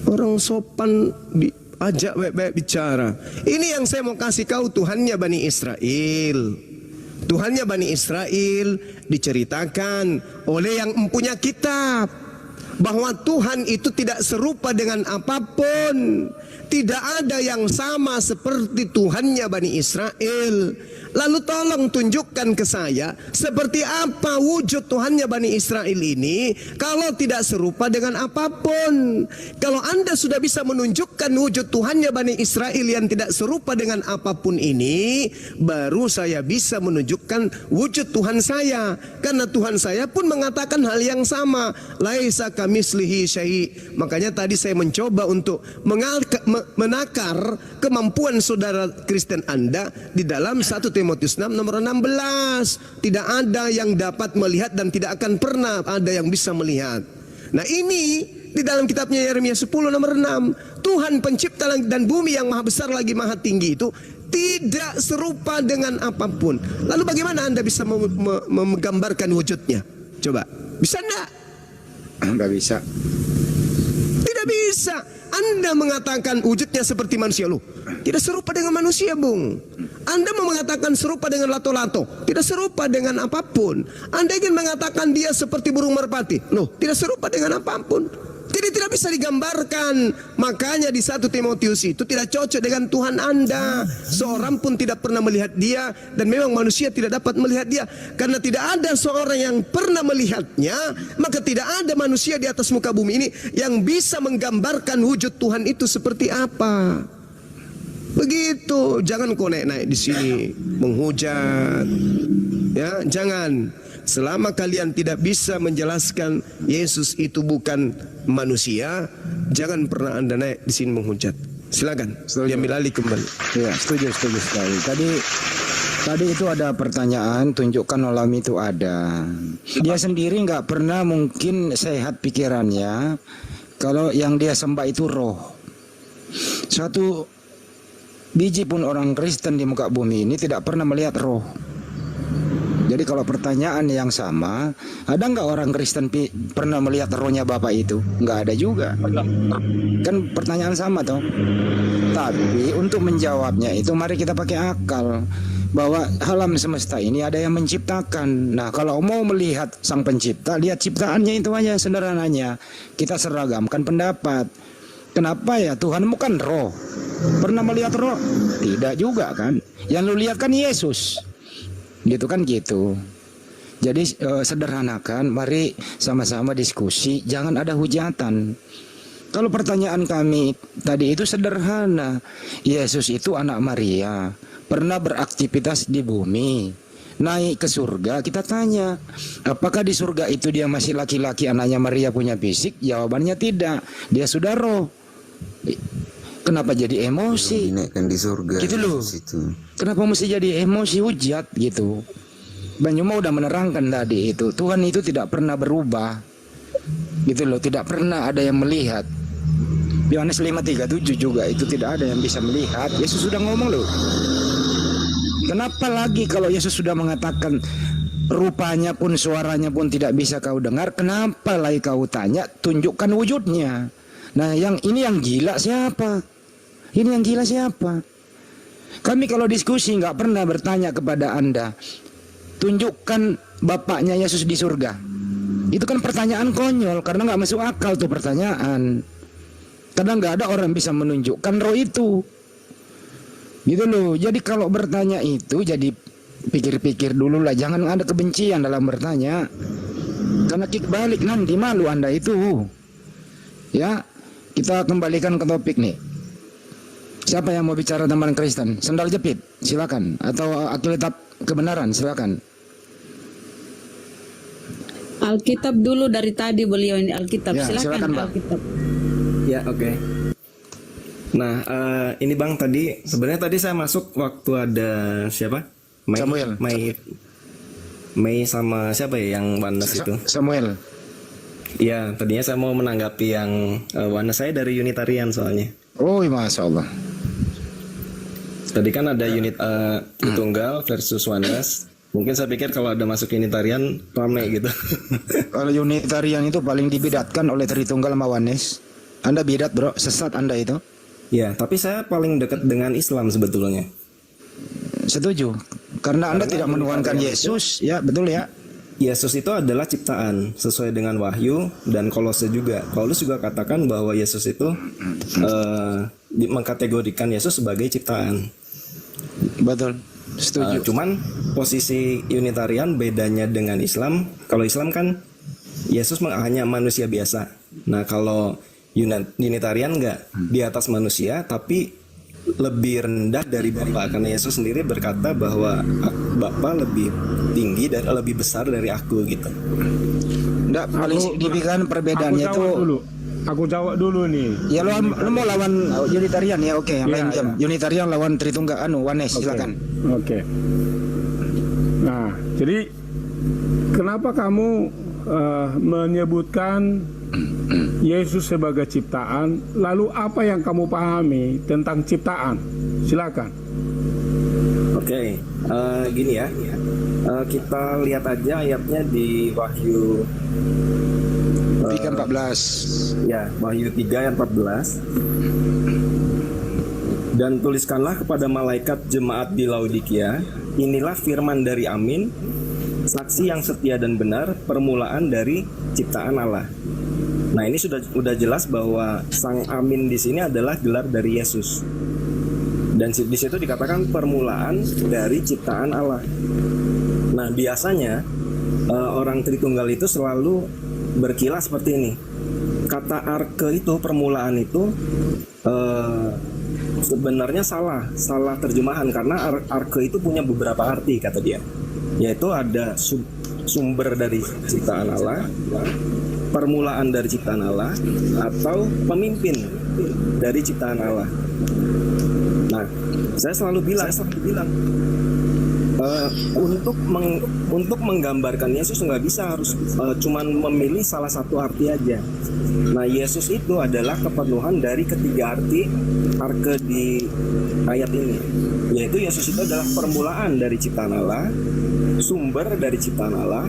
Orang sopan diajak baik-baik bicara. Ini yang saya mau kasih kau, Tuhannya Bani Israel. Tuhannya Bani Israel diceritakan oleh yang mempunyai kitab, bahwa Tuhan itu tidak serupa dengan apapun. Tidak ada yang sama seperti Tuhannya Bani Israel. Lalu tolong tunjukkan ke saya seperti apa wujud Tuhannya Bani Israel ini kalau tidak serupa dengan apapun. Kalau Anda sudah bisa menunjukkan wujud Tuhannya Bani Israel yang tidak serupa dengan apapun ini, baru saya bisa menunjukkan wujud Tuhan saya. Karena Tuhan saya pun mengatakan hal yang sama, laisa kamitslihi syai'. Makanya tadi saya mencoba untuk menakar kemampuan saudara Kristen Anda di dalam 1 Timotius 6 nomor 16. Tidak ada yang dapat melihat dan tidak akan pernah ada yang bisa melihat. Nah ini di dalam kitabnya Yeremia 10 nomor 6. Tuhan pencipta langit dan bumi yang maha besar lagi maha tinggi itu tidak serupa dengan apapun. Lalu bagaimana Anda bisa menggambarkan wujudnya? Coba, bisa enggak? Enggak bisa. Tidak bisa. Anda mengatakan wujudnya seperti manusia, loh. Tidak serupa dengan manusia, Bung. Anda mau mengatakan serupa dengan lato-lato, tidak serupa dengan apapun. Anda ingin mengatakan dia seperti burung merpati, loh, tidak serupa dengan apapun. Jadi tidak bisa digambarkan. Makanya di 1 Timotius itu tidak cocok dengan Tuhan Anda. Seorang pun tidak pernah melihat dia, dan memang manusia tidak dapat melihat dia. Karena tidak ada seorang yang pernah melihatnya, maka tidak ada manusia di atas muka bumi ini yang bisa menggambarkan wujud Tuhan itu seperti apa. Begitu, jangan kau naik-naik di sini menghujat. Ya, jangan. Selama kalian tidak bisa menjelaskan Yesus itu bukan manusia, jangan pernah Anda naik di sini menghujat. Silakan, diambil alih kembali. Ya, setuju sekali. Tadi itu ada pertanyaan, tunjukkan alam itu ada. Dia sendiri nggak pernah mungkin sehat pikirannya kalau yang dia sembah itu roh. Satu biji pun orang Kristen di muka bumi ini tidak pernah melihat roh. Jadi kalau pertanyaan yang sama, ada nggak orang Kristen pernah melihat rohnya Bapak itu? Nggak ada juga. Kan pertanyaan sama toh. Tapi untuk menjawabnya itu mari kita pakai akal. Bahwa alam semesta ini ada yang menciptakan. Nah kalau mau melihat sang pencipta, lihat ciptaannya itu aja sederhananya. Kita seragamkan pendapat. Kenapa ya? Tuhan bukan roh. Pernah melihat roh? Tidak juga kan. Yang lu lihat kan Yesus. Gitu kan gitu. Jadi sederhanakan, mari sama-sama diskusi, jangan ada hujatan. Kalau pertanyaan kami tadi itu sederhana. Yesus itu anak Maria, pernah beraktivitas di bumi, naik ke surga. Kita tanya, apakah di surga itu dia masih laki-laki, anaknya Maria punya fisik? Jawabannya tidak, dia sudah roh. Kenapa jadi emosi? Dinaikkan di surga. Gitu loh. Situ. Kenapa mesti jadi emosi hujat gitu? Banyuma udah menerangkan tadi itu. Tuhan itu tidak pernah berubah. Gitu loh, tidak pernah ada yang melihat. Yohanes 5:37 juga itu tidak ada yang bisa melihat. Yesus sudah ngomong loh. Kenapa lagi kalau Yesus sudah mengatakan rupanya pun suaranya pun tidak bisa kau dengar, kenapa lagi kau tanya tunjukkan wujudnya? Nah, yang gila siapa? Ini yang gila siapa? Kami kalau diskusi nggak pernah bertanya kepada Anda, tunjukkan Bapaknya Yesus di surga. Itu kan pertanyaan konyol karena nggak masuk akal tuh pertanyaan. Karena nggak ada orang bisa menunjukkan roh itu. Gitu loh. Jadi kalau bertanya itu jadi pikir-pikir dulu lah, jangan ada kebencian dalam bertanya. Karena kick balik nanti malu Anda itu. Ya, kita kembalikan ke topik nih. Siapa yang mau bicara tentang Kristen? Sendal jepit, silakan. Atau Alkitab kebenaran, silakan. Alkitab dulu dari tadi beliau ini Alkitab. Ya, silakan, Bang. Alkitab. Ya, oke. Nah, ini Bang tadi sebenarnya tadi saya masuk waktu ada siapa? Mei sama siapa ya yang Wanes itu? Samuel. Ya, tadinya saya mau menanggapi yang Wanes, saya dari Unitarian soalnya. Oh, masya Allah. Tadi kan ada unit Tritunggal versus Oneness. Mungkin saya pikir kalau ada masuk Unitarian rame gitu. Kalau Unitarian itu paling dibidatkan oleh Tritunggal sama Oneness. Anda bidat bro, sesat Anda itu. Ya, tapi saya paling dekat dengan Islam sebetulnya. Setuju. Karena Anda tidak menuhankan Yesus, ya betul ya. Yesus itu adalah ciptaan sesuai dengan Wahyu dan Kolose juga. Paulus juga katakan bahwa Yesus itu mengkategorikan Yesus sebagai ciptaan. Betul. Setuju. Cuman posisi Unitarian bedanya dengan Islam. Kalau Islam kan Yesus hanya manusia biasa. Nah kalau Unitarian enggak, di atas manusia tapi lebih rendah dari Bapa, karena Yesus sendiri berkata bahwa Bapa lebih tinggi dan lebih besar dari aku gitu. Nggak, paling signifikan perbedaannya itu. Aku jawab dulu nih. Ya lu mau lawan Unitarian ya, oke, yang lain jam. Unitarian lawan Tritunggal Oneness, silakan. Oke. Nah, jadi kenapa kamu menyebutkan Yesus sebagai ciptaan, lalu apa yang kamu pahami tentang ciptaan? Silakan. Oke, gini ya, kita lihat aja ayatnya di Wahyu 3:14. Ya, Wahyu 3 ayat 14. Dan tuliskanlah kepada malaikat jemaat di Laodikia, inilah firman dari Amin, saksi yang setia dan benar, permulaan dari ciptaan Allah. Nah, ini sudah jelas bahwa Sang Amin di sini adalah gelar dari Yesus. Dan di situ dikatakan permulaan dari ciptaan Allah. Nah, biasanya orang Tritunggal itu selalu berkilah seperti ini. Kata arke itu, permulaan itu sebenarnya salah terjemahan, karena arke itu punya beberapa arti kata dia. Yaitu ada sumber dari ciptaan Allah, permulaan dari ciptaan Allah, atau pemimpin dari ciptaan Allah. Nah, saya selalu bilang untuk menggambarkan Yesus nggak bisa harus cuman memilih salah satu arti aja. Nah, Yesus itu adalah kepenuhan dari ketiga arti arke di ayat ini, yaitu Yesus itu adalah permulaan dari ciptaan Allah, sumber dari ciptaan Allah,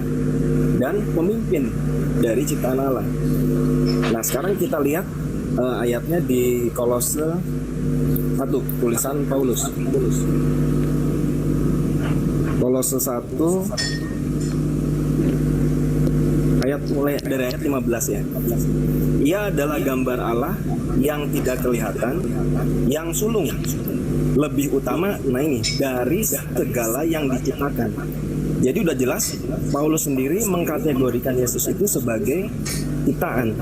dan pemimpin dari ciptaan Allah. Nah, sekarang kita lihat ayatnya di Kolose 1, tulisan Paulus. Kolose 1 ayat mulai dari ayat 15 ya. Ia adalah gambar Allah yang tidak kelihatan, yang sulung, lebih utama, nah ini, dari segala yang diciptakan. Jadi udah jelas Paulus sendiri mengkategorikan Yesus itu sebagai ciptaan,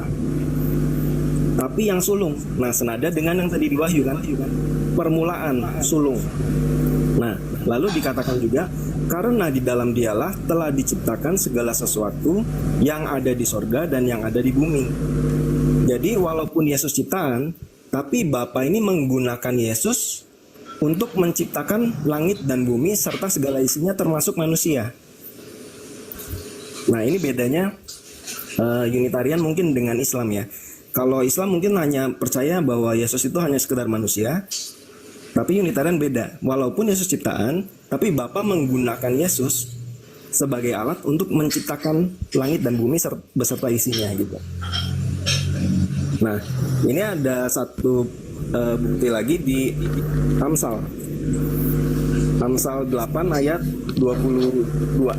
tapi yang sulung. Nah, senada dengan yang tadi di Wahyu kan, permulaan, sulung. Nah, lalu dikatakan juga karena di dalam dialah telah diciptakan segala sesuatu yang ada di sorga dan yang ada di bumi. Jadi walaupun Yesus ciptaan, tapi Bapa ini menggunakan Yesus untuk menciptakan langit dan bumi serta segala isinya termasuk manusia. Nah, ini bedanya Unitarian mungkin dengan Islam ya. Kalau Islam mungkin hanya percaya bahwa Yesus itu hanya sekedar manusia, tapi Unitarian beda. Walaupun Yesus ciptaan, tapi Bapa menggunakan Yesus sebagai alat untuk menciptakan langit dan bumi beserta isinya gitu. Nah, ini ada satu bukti lagi di Amsal 8 ayat 22.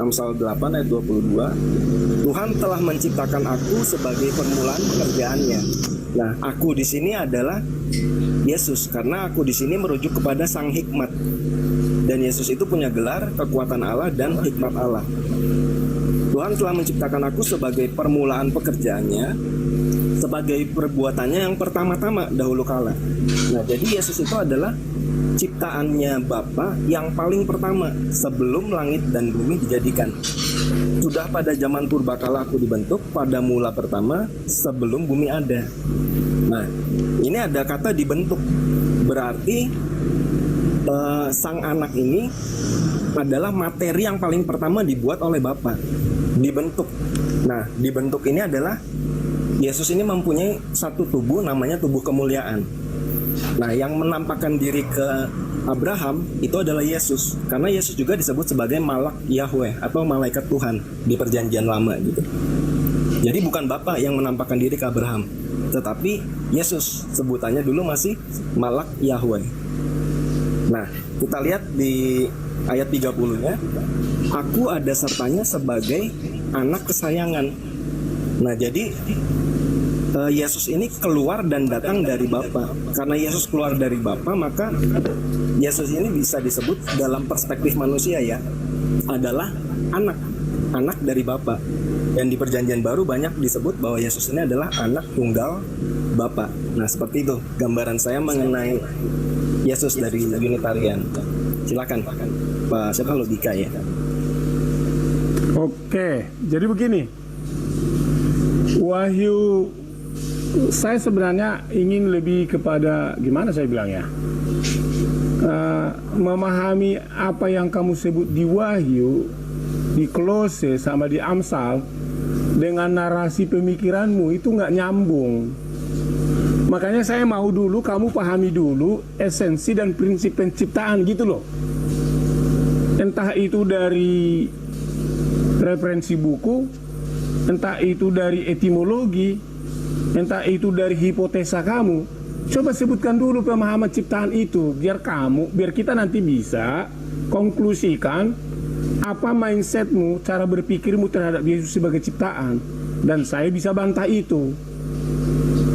Amsal 8 ayat 22. Tuhan telah menciptakan aku sebagai permulaan pekerjaannya. Nah, aku di sini adalah Yesus, karena aku di sini merujuk kepada Sang Hikmat. Dan Yesus itu punya gelar kekuatan Allah dan hikmat Allah. Tuhan telah menciptakan aku sebagai permulaan pekerjaannya, sebagai perbuatannya yang pertama-tama dahulu kala. Nah, jadi Yesus itu adalah ciptaannya Bapa yang paling pertama sebelum langit dan bumi dijadikan. Sudah pada zaman purbakala aku dibentuk, pada mula pertama sebelum bumi ada. Nah, ini ada kata dibentuk, berarti sang anak ini adalah materi yang paling pertama dibuat oleh Bapa, dibentuk. Nah, dibentuk ini adalah Yesus ini mempunyai satu tubuh namanya tubuh kemuliaan. Nah, yang menampakkan diri ke Abraham itu adalah Yesus, karena Yesus juga disebut sebagai Malak Yahweh atau malaikat Tuhan di Perjanjian Lama gitu. Jadi bukan Bapa yang menampakkan diri ke Abraham, tetapi Yesus, sebutannya dulu masih Malak Yahweh. Nah, kita lihat di ayat 30-nya, aku ada sertanya sebagai anak kesayangan. Nah, jadi Yesus ini keluar dan datang dari Bapa. Karena Yesus keluar dari Bapa, maka Yesus ini bisa disebut dalam perspektif manusia ya, adalah anak dari Bapa. Dan di Perjanjian Baru banyak disebut bahwa Yesus ini adalah anak tunggal Bapa. Nah, seperti itu gambaran saya mengenai Yesus dari Unitarian. Silakan Pak, siapa logika ya? Oke, jadi begini. Wahyu, saya sebenarnya ingin lebih kepada, gimana saya bilang ya, memahami apa yang kamu sebut di Wahyu, di Kolose sama di Amsal, dengan narasi pemikiranmu itu nggak nyambung. Makanya saya mau dulu kamu pahami dulu esensi dan prinsip penciptaan gitu loh. Entah itu dari referensi buku, entah itu dari etimologi, entah itu dari hipotesa kamu. Coba sebutkan dulu pemahaman ciptaan itu, biar kita nanti bisa konklusikan apa mindsetmu, cara berpikirmu terhadap Yesus sebagai ciptaan, dan saya bisa bantah itu.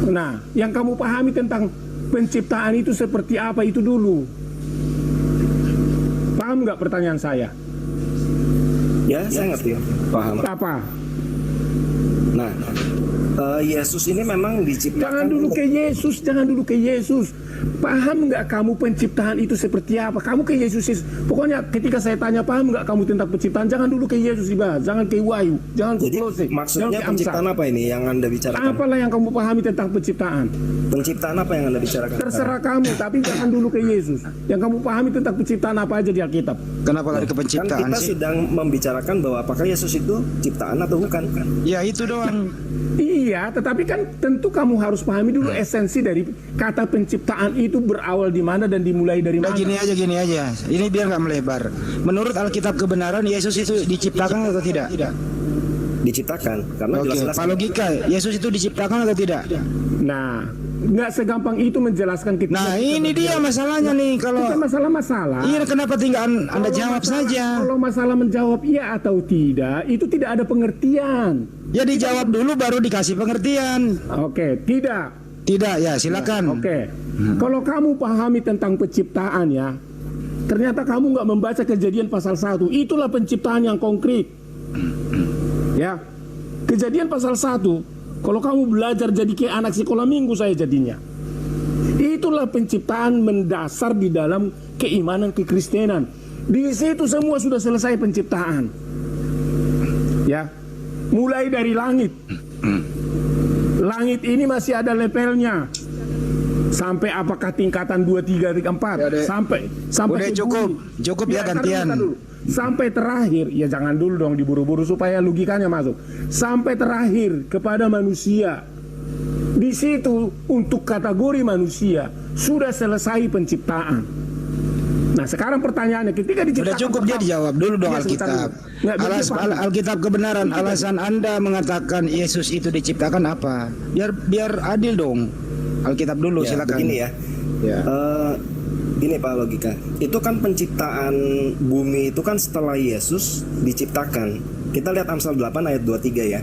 Nah, yang kamu pahami tentang penciptaan itu seperti apa itu dulu. Paham nggak pertanyaan saya? Ya, saya ngerti. Paham. Apa? Nah, Yesus ini memang diciptakan. Jangan dulu ke Yesus. Paham nggak kamu penciptaan itu seperti apa? Kamu ke Yesus. Pokoknya ketika saya tanya paham nggak kamu tentang penciptaan, jangan dulu ke Yesus dibahas, jangan ke Wahyu, jangan ke Kolose. Maksudnya penciptaan apa ini yang Anda bicarakan? Apalah yang kamu pahami tentang penciptaan? Penciptaan apa yang Anda bicarakan? Terserah kamu, tapi jangan dulu ke Yesus. Yang kamu pahami tentang penciptaan apa aja di Alkitab? Kenapa lari ke penciptaan kan kita sih? sedang membicarakan bahwa apakah Yesus itu ciptaan atau bukan? Ya itu doang. Iya, tetapi kan tentu kamu harus pahami dulu esensi dari kata penciptaan itu berawal di mana dan dimulai dari mana. Gini aja. Ini biar nggak melebar. Menurut Alkitab kebenaran, Yesus itu diciptakan atau tidak? Diciptakan, karena jelas-jelas. Pak logika, Yesus itu diciptakan atau tidak? Nah, nggak segampang itu menjelaskan kita. Nah, ini dia masalahnya nih. Kalau masalah. Iya, kenapa tinggal Anda jawab saja? Kalau masalah menjawab iya atau tidak, itu tidak ada pengertian. Ya dijawab dulu baru dikasih pengertian. Oke, tidak. Tidak ya, silakan. Oke. Kalau kamu pahami tentang penciptaan ya, ternyata kamu nggak membaca Kejadian pasal 1. Itulah penciptaan yang konkret. Ya. Kejadian pasal 1. Kalau kamu belajar jadi kayak anak sekolah minggu saya jadinya. Itulah penciptaan mendasar di dalam keimanan kekristenan. Di situ semua sudah selesai penciptaan. Ya. Mulai dari langit. Langit ini masih ada levelnya. Sampai apakah tingkatan 2, 3, 4? Ya, sampai udah cukup ya gantian. Sampai terakhir, ya jangan dulu dong diburu-buru supaya logikanya masuk. Sampai terakhir kepada manusia. Di situ untuk kategori manusia sudah selesai penciptaan. Nah sekarang pertanyaannya, ketika diciptakan sudah cukup dia dijawab dulu dong Alkitab. Alkitab kebenaran, alasan Anda mengatakan Yesus itu diciptakan apa? Biar adil dong. Alkitab dulu ya, silakan. Begini ya. Gini Pak logika. Itu kan penciptaan bumi itu kan setelah Yesus diciptakan. Kita lihat Amsal 8 ayat 23 ya.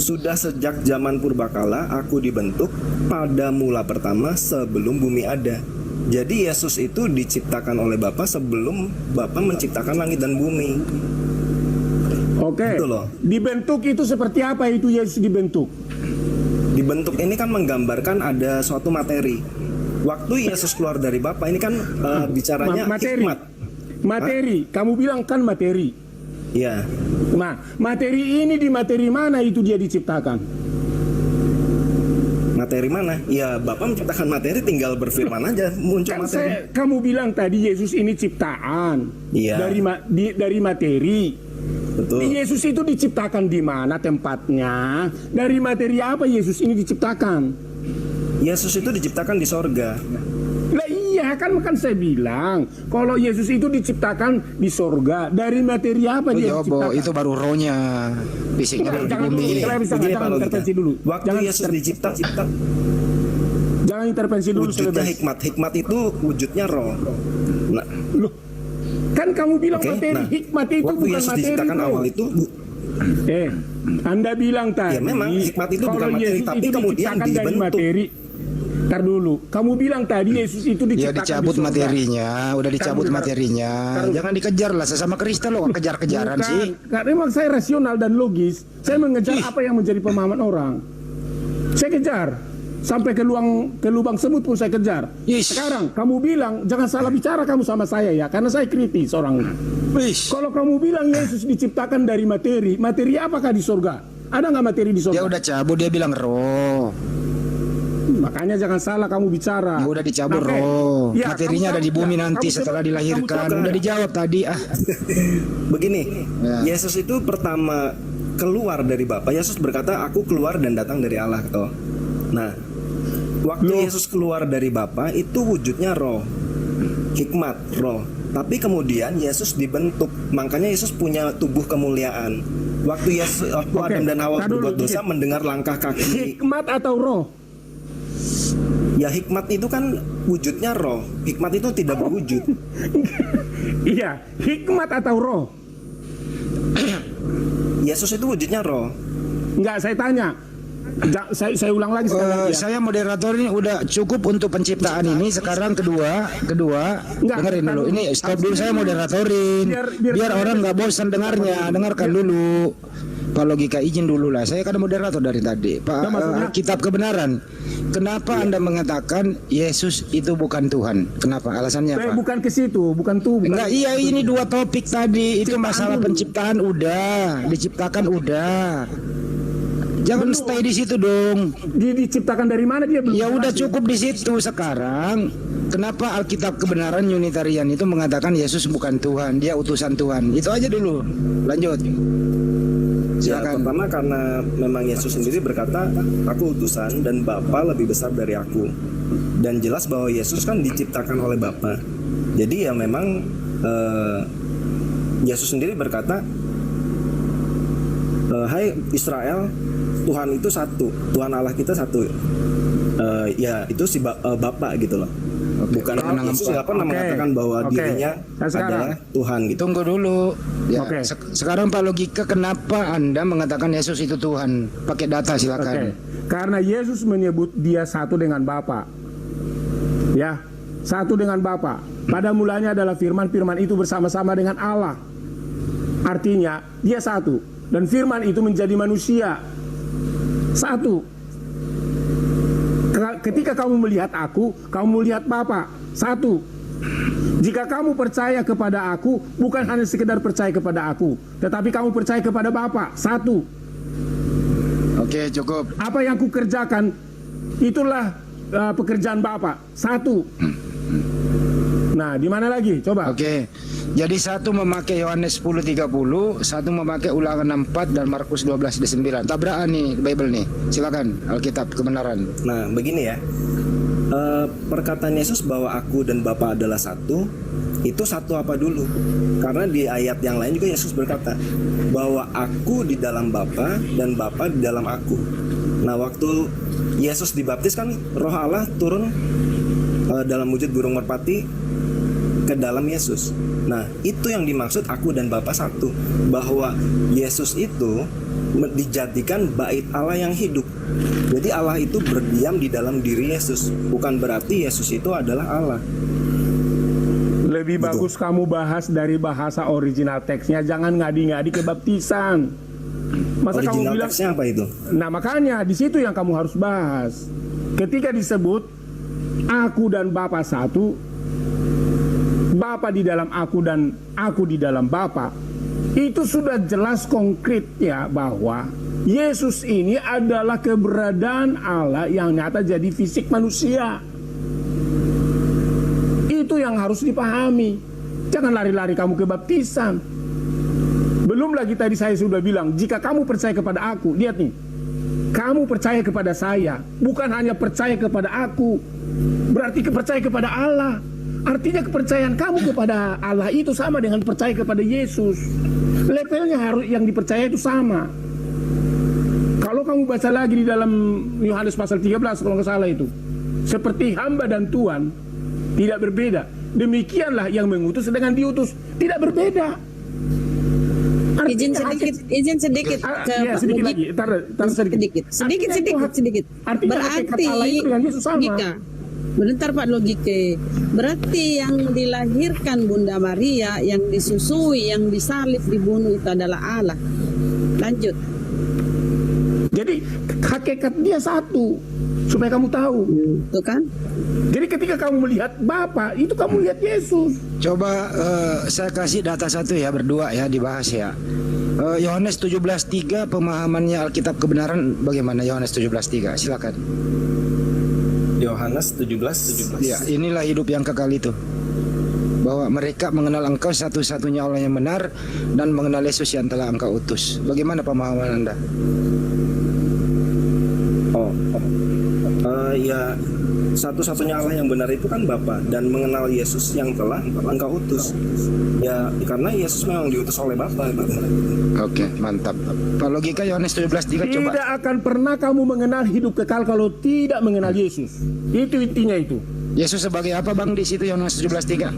Sudah sejak zaman purbakala aku dibentuk pada mula pertama sebelum bumi ada. Jadi Yesus itu diciptakan oleh Bapa sebelum Bapa menciptakan langit dan bumi. Oke. Dibentuk itu seperti apa itu Yesus dibentuk? Dibentuk ini kan menggambarkan ada suatu materi. Waktu Yesus keluar dari Bapa ini kan bicaranya hikmat. Materi. Kamu bilang kan materi. Iya. Nah, materi ini di materi mana itu dia diciptakan? Materi mana? Ya Bapak menciptakan materi, tinggal berfirman aja muncul kan materi. Kamu bilang tadi Yesus ini ciptaan. Iya. Dari materi. Betul. Yesus itu diciptakan di mana tempatnya? Dari materi apa Yesus ini diciptakan? Yesus itu diciptakan di sorga. Lah iya kan saya bilang kalau Yesus itu diciptakan di sorga, dari materi apa dia diciptakan? Itu baru rohnya, fisiknya dari Jangan bumi. Begini Pak Logika. intervensi dulu. Waktu Yesus dicipta, Jangan intervensi dulu. wujudnya Selebes. hikmat. Hikmat itu wujudnya roh. Nah, Loh, kan kamu bilang oke. materi, Nah, hikmat itu waktu bukan Yesus materi. diciptakan bro. awal itu, Anda bilang tadi. Ya, memang hikmat itu bukan kalau materi, Yesus tapi itu kemudian diciptakan dari dibentuk. materi. Ntar dulu, kamu bilang tadi Yesus itu Ya diciptakan dicabut di surga. materinya, udah dicabut Taruh, materinya. taruh. Jangan dikejar lah, sesama Kristen loh, kejar-kejaran Bukan, sih. karena memang saya rasional dan logis. Saya mengejar apa yang menjadi pemahaman orang. Saya kejar. Sampai ke lubang semut pun saya kejar. Sekarang kamu bilang jangan salah bicara kamu sama saya ya, karena saya kritis orangnya. Kalau kamu bilang Yesus diciptakan dari materi, materi apakah di surga? Ada nggak materi di surga? Dia udah cabut, dia bilang roh. Makanya jangan salah kamu bicara. Udah dicabut Makanya- roh. Ya, Materinya kamu ada di tahu bumi nggak? nanti Kamu setelah coba- dilahirkan. kamu coba. Udah dijawab tadi ah. begini, Ya. Yesus itu pertama keluar dari Bapa. Yesus berkata, aku keluar dan datang dari Allah. Toh. Nah, waktu Yesus keluar dari Bapa itu wujudnya roh, hikmat, roh. Tapi kemudian Yesus dibentuk, makanya Yesus punya tubuh kemuliaan. Waktu Oke, Adam dan Hawa tar dulu, berbuat dosa, dikit. mendengar langkah kaki. Hikmat atau roh? Ya hikmat itu kan wujudnya roh. Hikmat itu tidak berwujud. Iya, hikmat atau roh? Yesus itu wujudnya roh. Enggak, saya tanya. Saya ulang lagi sekali lagi ya. Saya moderator ini udah cukup untuk penciptaan ini. Sekarang kedua Enggak, dengerin dulu. Ini stop dulu, saya moderatorin. Biar orang nggak bosan dengarnya. Dengarkan dulu. Pak Logika izin dulu lah. Saya kan moderator dari tadi. Pak Kitab Kebenaran. Kenapa Anda mengatakan Yesus itu bukan Tuhan? Kenapa? Alasannya apa? Bukan ke situ, bukan tuh. Bukan. Enggak, iya ini dua topik tadi. Itu masalah penciptaan udah, diciptakan udah. Jangan stay di situ dong. Dia diciptakan dari mana dia belum? Ya udah jelasin. cukup di situ sekarang. Kenapa Alkitab Kebenaran Unitarian itu mengatakan Yesus bukan Tuhan, dia utusan Tuhan? Itu aja dulu. Lanjut. Ya, Silakan. pertama karena memang Yesus sendiri berkata, aku utusan dan Bapa lebih besar dari aku. Dan jelas bahwa Yesus kan diciptakan oleh Bapa. Jadi ya memang Yesus sendiri berkata, hai Israel, Tuhan itu satu, Tuhan Allah kita satu. Ya itu si Bapa gitu loh. Bukan Yesus nggak pernah mengatakan bahwa dirinya adalah Tuhan gitu. Tunggu dulu. Ya, Oke. Sekarang Pak Logika, kenapa Anda mengatakan Yesus itu Tuhan? Pakai data silakan. Karena Yesus menyebut dia satu dengan Bapa. Ya, satu dengan Bapa. Pada mulanya adalah firman, firman itu bersama-sama dengan Allah. Artinya dia satu, dan firman itu menjadi manusia. Satu. Ketika kamu melihat aku, kamu melihat Bapa. Satu. Jika kamu percaya kepada aku, bukan hanya sekedar percaya kepada aku, tetapi kamu percaya kepada Bapa. Satu. Oke, cukup. Apa yang kukerjakan, itulah pekerjaan Bapa. Satu. Nah, di mana lagi? Coba. Oke. Jadi satu memakai Yohanes 10:30, satu memakai Ulangan 4 dan Markus 12:9. Tabrakan nih Bible nih. Silakan Alkitab Kebenaran. Nah, begini ya. Perkataan Yesus bahwa aku dan Bapa adalah satu, itu satu apa dulu? Karena di ayat yang lain juga Yesus berkata bahwa aku di dalam Bapa dan Bapa di dalam aku. Nah, waktu Yesus dibaptis kan Roh Allah turun dalam wujud burung merpati ke dalam Yesus. Nah, itu yang dimaksud aku dan Bapa satu, bahwa Yesus itu dijadikan bait Allah yang hidup. Jadi Allah itu berdiam di dalam diri Yesus, bukan berarti Yesus itu adalah Allah. Lebih bagus kamu bahas dari bahasa original teksnya, jangan ngadi-ngadi kebaptisan. Masa kamu Original bilang teksnya apa itu? Nah, makanya di situ yang kamu harus bahas. Ketika disebut aku dan Bapa satu, Bapa di dalam aku dan aku di dalam Bapa, itu sudah jelas konkretnya bahwa Yesus ini adalah keberadaan Allah yang nyata jadi fisik manusia. Itu yang harus dipahami. Jangan lari-lari kamu ke baptisan. Belum lagi tadi saya sudah bilang, jika kamu percaya kepada aku, lihat nih, kamu percaya kepada saya, bukan hanya percaya kepada aku, berarti percaya kepada Allah. Artinya kepercayaan kamu kepada Allah itu sama dengan percaya kepada Yesus. Levelnya harus yang dipercaya itu sama. Kalau kamu baca lagi di dalam Yohanes pasal 13 kalau nggak salah itu, seperti hamba dan tuan tidak berbeda, demikianlah yang mengutus dengan diutus tidak berbeda. Izin sedikit ke ya, Pak sedikit Logika. lagi, Sedikit. Berarti Logika. Bentar Pak Logika. Berarti yang dilahirkan Bunda Maria, yang disusui, yang disalib, dibunuh itu adalah Allah. Lanjut. Jadi hakikat dia satu, supaya kamu tahu. Tuh kan? Jadi ketika kamu melihat Bapa, itu kamu lihat Yesus. Coba saya kasih data satu ya, berdua ya, dibahas ya. Yohanes 17:3 pemahamannya Alkitab kebenaran bagaimana? Yohanes 17:3 silakan. Yohanes 17. Ya, inilah hidup yang kekal itu. Bahwa mereka mengenal engkau satu-satunya Allah yang benar dan mengenal Yesus yang telah engkau utus. Bagaimana pemahaman Anda? Ya, satu-satunya Allah yang benar itu kan Bapa, dan mengenal Yesus yang telah engkau utus. Ya, karena Yesus memang diutus oleh Bapa. Oke, mantap. Pak Logika Yohanes 17:3 coba. Tidak akan pernah kamu mengenal hidup kekal kalau tidak mengenal Yesus. Itu intinya itu. Yesus sebagai apa Bang di situ Yohanes 17:3?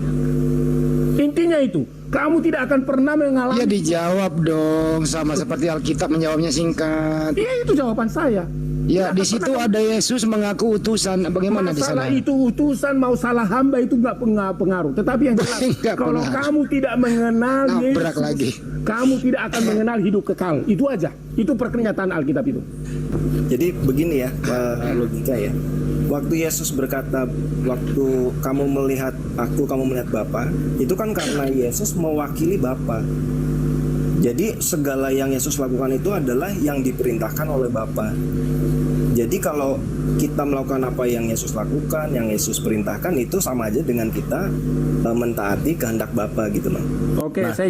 Intinya itu, kamu tidak akan pernah mengalami. Ya dijawab dong, sama seperti Alkitab menjawabnya singkat. Iya, itu jawaban saya. Ya, di situ ada Yesus mengaku utusan. Bagaimana di sana? Masalah itu utusan mau salah hamba itu nggak pengaruh. Tetapi yang jelas, kalau kamu tidak mengenal Yesus, lagi. kamu tidak akan mengenal hidup kekal. Itu aja. Itu pernyataan Alkitab itu. Jadi begini ya, Logika ya. Waktu Yesus berkata, waktu kamu melihat aku, kamu melihat Bapa, itu kan karena Yesus mewakili Bapa. Jadi segala yang Yesus lakukan itu adalah yang diperintahkan oleh Bapa. Jadi kalau kita melakukan apa yang Yesus lakukan, yang Yesus perintahkan, itu sama aja dengan kita mentaati kehendak Bapa gitu loh. Oke, saya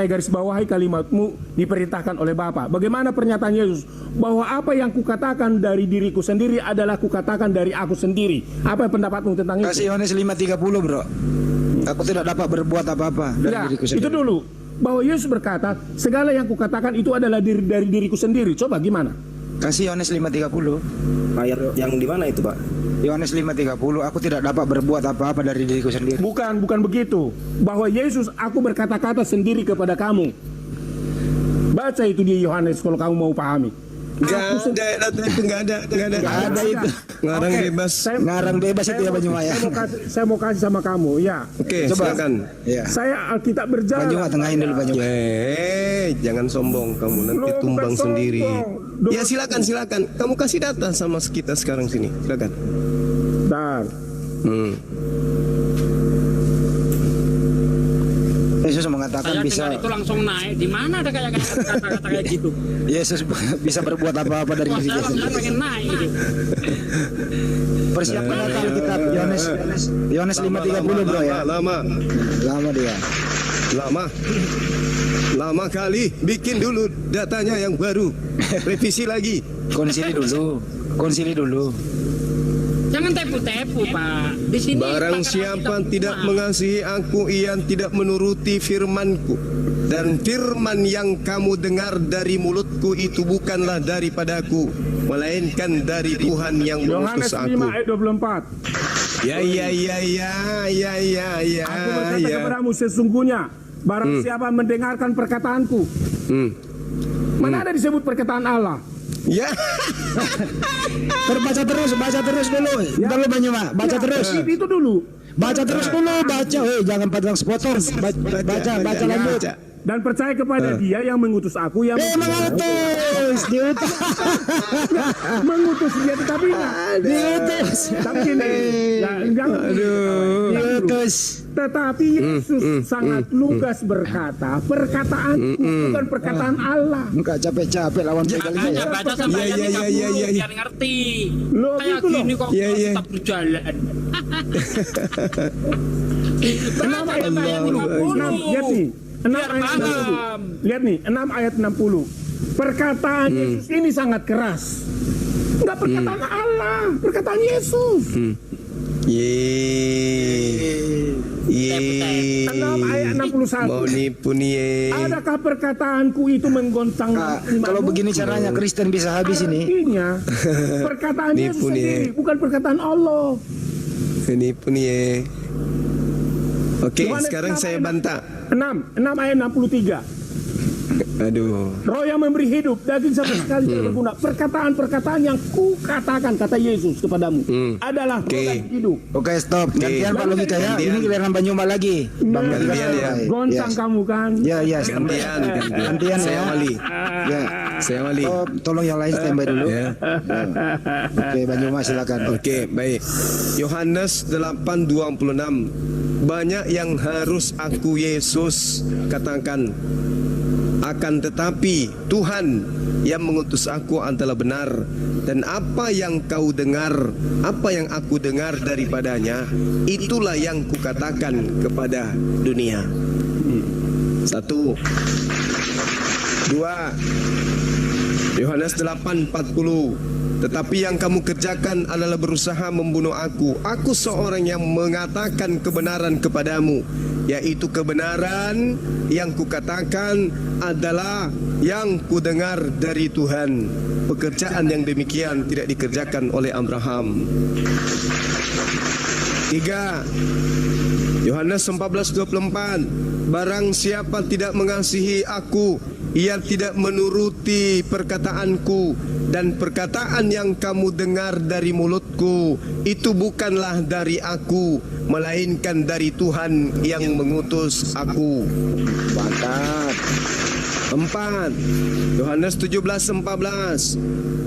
garis bawahi kalimatmu diperintahkan oleh Bapa. Bagaimana pernyataan Yesus bahwa apa yang kukatakan dari diriku sendiri adalah kukatakan dari aku sendiri. Apa pendapatmu tentang itu? Kasih Yohanes 5:30 bro. Aku tidak dapat berbuat apa-apa dari diriku sendiri. Itu dulu. Bahwa Yesus berkata, segala yang kukatakan itu adalah dari diriku sendiri. Coba gimana? Kasih Yohanes 5:30. Ayat yang di mana itu, Pak? Yohanes 5:30, aku tidak dapat berbuat apa-apa dari diriku sendiri. Bukan begitu. Bahwa Yesus, aku berkata-kata sendiri kepada kamu. Baca itu di Yohanes kalau kamu mau pahami. Nggak ada itu. Ngarang bebas. Ngarang bebas itu ya Banyumaya. Saya mau kasih sama kamu, ya. Oke, coba. silakan. Ya. Saya Alkitab berjalan. Banyumaya tengahin dulu Banyumaya. Jangan sombong kamu, nanti tumbang sendiri. Ya silakan. Kamu kasih data sama kita sekarang sini. Silakan. Bentar. Yesus mengatakan saya bisa itu langsung naik. Di mana ada kayak kata-kata kayak gitu? Yesus bisa berbuat apa-apa dari dirinya sendiri. Saya pengen naik gitu. Persiapkan Alkitab Yohanes 5:30 bro ya. Lama dia. Lama kali. Bikin dulu datanya yang baru. Revisi lagi. Konsili dulu. Jangan tepu-tepu Pak. Di sini barang siapa tidak mengasihi aku, ia tidak menuruti firmanku. Dan firman yang kamu dengar dari mulutku itu bukanlah daripadaku, melainkan dari Tuhan yang mengutus aku. Yohanes 5 ayat 24. Ya. Aku berkata kepadamu sesungguhnya, barang siapa mendengarkan perkataanku. Mana ada disebut perkataan Allah? Ya. Baca terus dulu. Bentar lu Banyuma, baca terus. Itu dulu. Baca terus dulu, jangan padang sepotong. Baca lanjut. Dan percaya kepada Dia yang mengutus aku, yang mengutus. mengutus Dia, tetapi diutus. Tapi ini, diutus. Tetapi Yesus sangat lugas berkata, perkataanku bukan perkataan Allah. Enggak capek-capek lawan Makanya baca sampai biar ngerti. Kayak gini kok tetap berjalan. Kenapa? Lihat nih. ayat 60. Lihat nih, 6 ayat 60. Perkataan Yesus ini sangat keras. Enggak perkataan Allah, perkataan Yesus. 6 ayat 61. Mau nipu nih. Adakah perkataanku itu menggoncang imanmu? Kalau begini caranya Kristen bisa habis ini. Artinya perkataan Yesus sendiri, bukan perkataan Allah. Nipu nih. Oke, Yohanes sekarang 6 saya ayat bantah. 6 ayat 63. Aduh. Roh yang memberi hidup, daging sama sekali tidak berguna. Perkataan-perkataan yang kukatakan, kata Yesus kepadamu, adalah roh dan hidup. Oke, stop. Gantian Pak Logika ya. Ini giliran Banyuma lagi. Bang Gantian ya. Goncang kamu kan? Ya, Gantian. Saya Wali. Ya. Saya Wali. Oh, tolong yang lain standby dulu. Ya. Oke, Banyuma silakan. Oke, baik. Yohanes 8:26. Banyak yang harus aku Yesus katakan. Akan tetapi Tuhan yang mengutus aku adalah benar, dan apa yang kau dengar, apa yang aku dengar daripadanya, itulah yang kukatakan kepada dunia. 1, 2 Yohanes 8:40. Tetapi yang kamu kerjakan adalah berusaha membunuh aku. Aku seorang yang mengatakan kebenaran kepadamu, yaitu kebenaran yang kukatakan adalah yang kudengar dari Tuhan. Pekerjaan yang demikian tidak dikerjakan oleh Abraham. 3 Yohanes 14:24. Barang siapa tidak mengasihi aku, ia tidak menuruti perkataanku, dan perkataan yang kamu dengar dari mulutku itu bukanlah dari aku, melainkan dari Tuhan yang mengutus aku. Mantap. 4 Yohanes 17:14.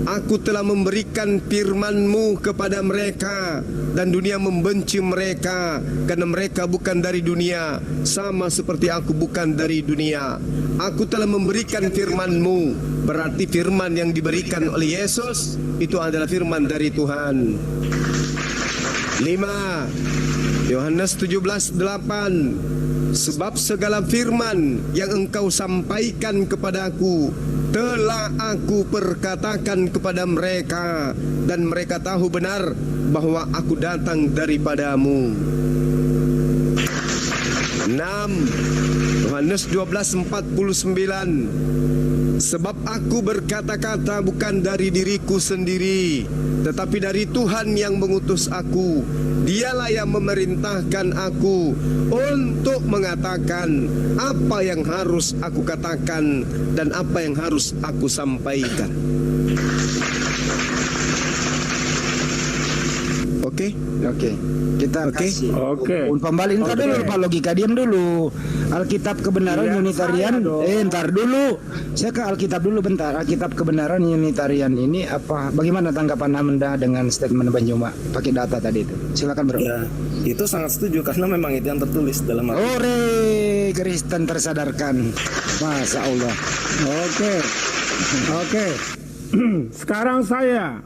Aku telah memberikan firman-Mu kepada mereka, dan dunia membenci mereka karena mereka bukan dari dunia, sama seperti aku bukan dari dunia. Aku telah memberikan firman-Mu. Berarti firman yang diberikan oleh Yesus itu adalah firman dari Tuhan. 5 Yohanes 17:8. Sebab segala firman yang engkau sampaikan kepadaku telah aku perkatakan kepada mereka, dan mereka tahu benar bahwa aku datang daripadamu. 6 Yohanes 12:49. Sebab aku berkata-kata bukan dari diriku sendiri, tetapi dari Tuhan yang mengutus aku. Dialah yang memerintahkan aku untuk mengatakan apa yang harus aku katakan dan apa yang harus aku sampaikan. Oke? Kita kasih. Kembali ntar dulu Pak Logika, diam dulu. Alkitab kebenaran Unitarian. Ntar dulu. Saya ke Alkitab dulu bentar. Alkitab kebenaran Unitarian ini apa? Bagaimana tanggapan Anda dengan statement Banyuma pakai data tadi itu? Silakan bro. Ya, itu sangat setuju karena memang itu yang tertulis dalam Alkitab. Ore, Kristen tersadarkan. Masya Allah. Oke. Sekarang saya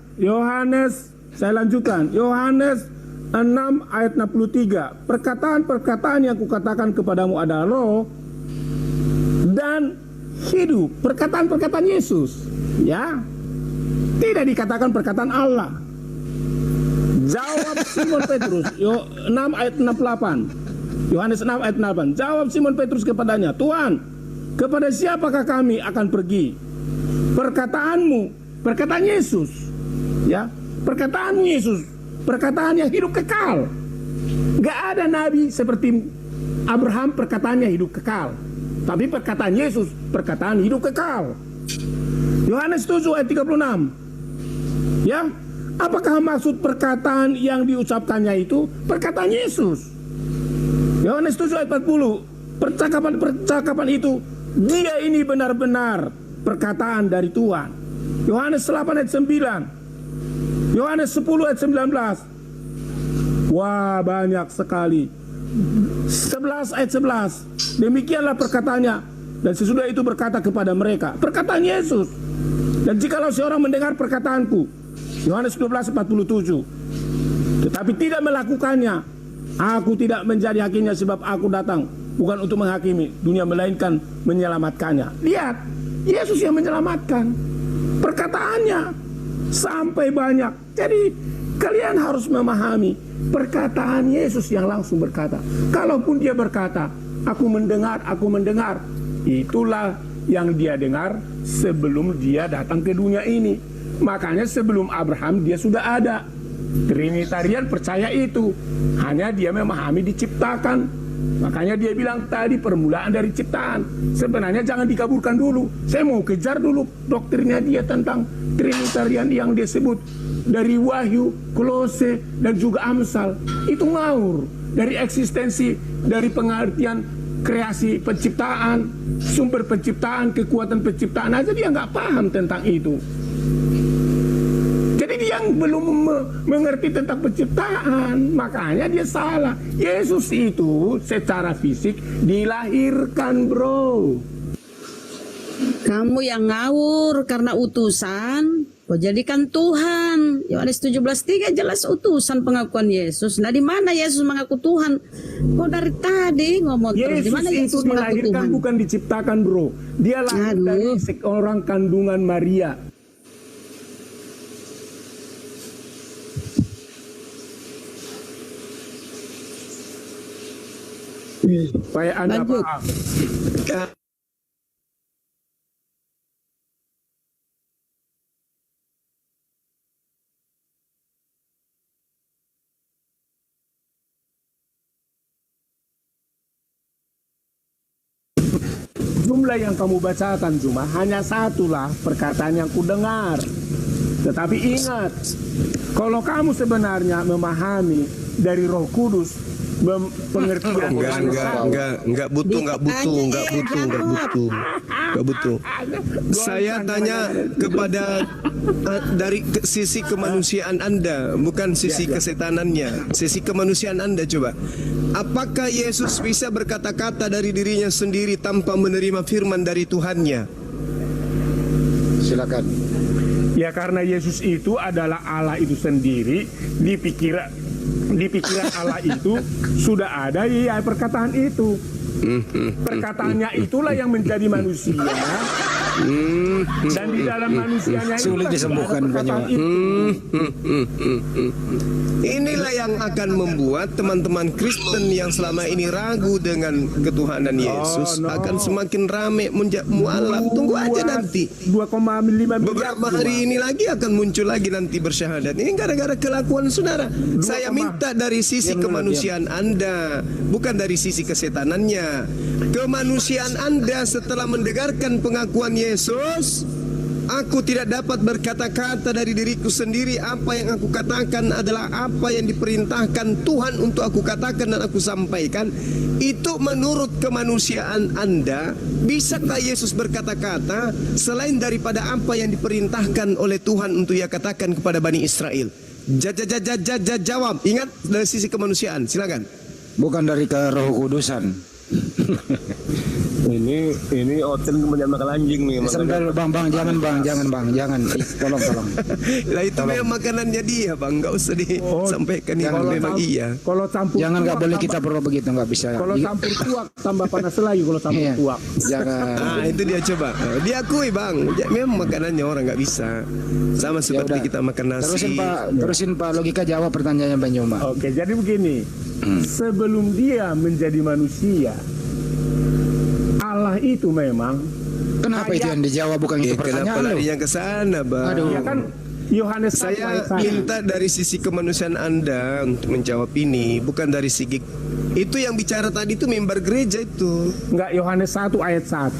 lanjutkan. Yohanes 6 ayat 63. Perkataan-perkataan yang kukatakan kepadamu adalah roh dan hidup. Perkataan-perkataan Yesus, ya. Tidak dikatakan perkataan Allah. Jawab Simon Petrus, 6 ayat 68. Yohanes 6 ayat 68. Jawab Simon Petrus kepadanya, Tuhan, kepada siapakah kami akan pergi? Perkataanmu, perkataan Yesus, ya. Perkataanmu Yesus, perkataan yang hidup kekal. Gak ada nabi seperti Abraham perkataannya hidup kekal, tapi perkataan Yesus perkataan hidup kekal. Yohanes 7 ayat 36. Ya, apakah maksud perkataan yang diucapkannya itu? Perkataan Yesus. Yohanes 7 ayat 40. Percakapan itu, dia ini benar-benar perkataan dari Tuhan. Yohanes 8 ayat 9. Yohanes 10 ayat 19. Wah, banyak sekali. 11 ayat 11. Demikianlah perkataannya, dan sesudah itu berkata kepada mereka. Perkataan Yesus. Dan jikalau seorang mendengar perkataanku, Yohanes 12:47, tetapi tidak melakukannya, aku tidak menjadi hakimnya, sebab aku datang bukan untuk menghakimi dunia, melainkan menyelamatkannya. Lihat, Yesus yang menyelamatkan. Perkataannya sampai banyak. Jadi kalian harus memahami perkataan Yesus yang langsung berkata. Kalaupun dia berkata, aku mendengar, itulah yang dia dengar sebelum dia datang ke dunia ini. Makanya sebelum Abraham dia sudah ada. Trinitarian percaya itu. Hanya dia memahami diciptakan. Makanya dia bilang tadi permulaan dari ciptaan. Sebenarnya jangan dikaburkan dulu. Saya mau kejar dulu doktrinnya dia tentang Trinitarian yang dia sebut dari Wahyu, Kolose, dan juga Amsal. Itu ngawur. Dari eksistensi, dari pengertian kreasi penciptaan, sumber penciptaan, kekuatan penciptaan aja dia nggak paham tentang itu. Jadi dia yang belum mengerti tentang penciptaan, makanya dia salah. Yesus itu secara fisik dilahirkan, bro. Kamu yang ngawur karena utusan, kau jadikan Tuhan. Yohanes 17:3 jelas utusan pengakuan Yesus. Nah, di mana Yesus mengaku Tuhan? Kau dari tadi ngomong terus. Di mana Yesus itu dilahirkan bukan diciptakan, bro. Dia lahir dari seorang kandungan Maria. Supaya Anda paham. Jumlah yang kamu bacakan cuma hanya satulah perkataan yang kudengar. Tetapi ingat, kalau kamu sebenarnya memahami dari Roh Kudus, pengertian enggak butuh. Saya tanya kepada dari sisi kemanusiaan Anda, bukan sisi kesetanannya. Sisi kemanusiaan Anda coba. Apakah Yesus bisa berkata-kata dari dirinya sendiri tanpa menerima firman dari Tuhannya? Silakan. Ya karena Yesus itu adalah Allah itu sendiri, di pikiran Allah itu sudah ada ya perkataan itu. Perkataannya itulah yang menjadi manusia. Dan di dalam manusianya itu sulit disembuhkan Inilah yang akan membuat teman-teman Kristen yang selama ini ragu dengan ketuhanan Yesus akan semakin ramai mualaf. Tunggu aja nanti 2,5 beberapa hari ini lagi akan muncul lagi nanti bersyahadat. Ini gara-gara kelakuan saudara. Saya minta dari sisi kemanusiaan Anda, bukan dari sisi kesetanannya. Kemanusiaan Anda setelah mendengarkan pengakuan Yesus, aku tidak dapat berkata-kata dari diriku sendiri. Apa yang aku katakan adalah apa yang diperintahkan Tuhan untuk aku katakan dan aku sampaikan. Itu menurut kemanusiaan Anda. Bisakah Yesus berkata-kata selain daripada apa yang diperintahkan oleh Tuhan untuk ia katakan kepada Bani Israel? Jawab. Ingat dari sisi kemanusiaan, silakan. Bukan dari Roh Kudusan. Ini oten kemudian makan anjing nih. Sebentar bang, jangan. Tolong. Lah itu memang makanannya dia, bang. Nggak usah disampaikan itu memang iya. Kalau campur, jangan, nggak boleh kita perlu begitu, nggak bisa. Kalau campur tuak tambah panas lagi kalau campur tuak. Jangan. Nah, itu dia coba. Diakui bang, memang makanannya orang nggak bisa. Sama seperti kita makan nasi. Terusin Pak Logika jawab pertanyaannya Bang Yoma. Oke, jadi begini. Sebelum dia menjadi manusia, Allah itu memang. Kenapa itu yang dijawab bukan itu pertanyaan? Kenapa larinya ke sana, bang? Aduh. Ya kan Yohanes, saya minta dari sisi kemanusiaan Anda untuk menjawab ini, bukan dari segi itu yang bicara tadi itu member gereja itu. Enggak, Yohanes 1 ayat 1.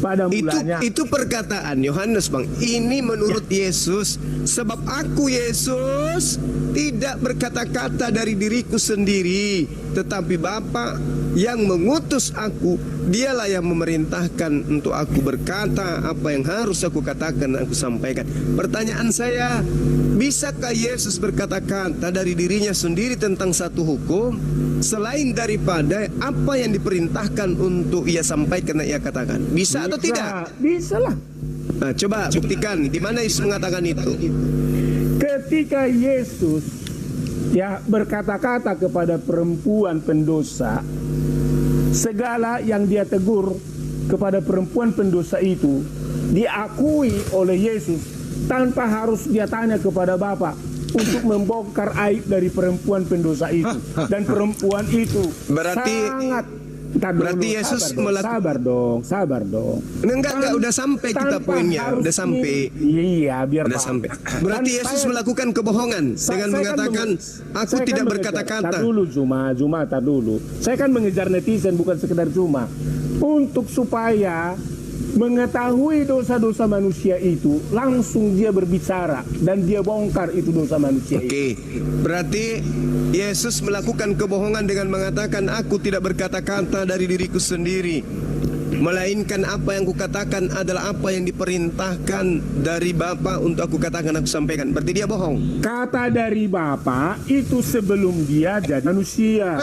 Pada mulanya itu perkataan Yohanes, bang. Ini menurut Yesus. Sebab aku Yesus tidak berkata-kata dari diriku sendiri, tetapi Bapa yang mengutus aku, dialah yang memerintahkan untuk aku berkata apa yang harus aku katakan dan aku sampaikan. Pertanyaan saya, bisakah Yesus berkata-kata dari dirinya sendiri tentang satu hukum selain daripada apa yang diperintahkan untuk ia sampaikan dan ia katakan? Bisa atau tidak? Bisa lah. Nah, coba buktikan di mana Yesus mengatakan itu. Ketika Yesus berkata-kata kepada perempuan pendosa, segala yang dia tegur kepada perempuan pendosa itu diakui oleh Yesus tanpa harus dia tanya kepada Bapa untuk membongkar aib dari perempuan pendosa itu. Dan perempuan itu berarti Yesus sabar dong. Enggak, udah sampai kita poinnya, udah sampai. Iya, biar udah sampai. Berarti Yesus melakukan kebohongan dengan mengatakan aku tidak berkata-kata. Tar dulu Saya kan mengejar netizen bukan sekedar Zuma. Untuk supaya mengetahui dosa-dosa manusia itu, langsung dia berbicara dan dia bongkar itu dosa manusia. Oke, berarti Yesus melakukan kebohongan dengan mengatakan aku tidak berkata-kata dari diriku sendiri, melainkan apa yang kukatakan adalah apa yang diperintahkan dari Bapa untuk aku katakan, aku sampaikan. Berarti dia bohong. Kata dari Bapa itu sebelum dia jadi manusia.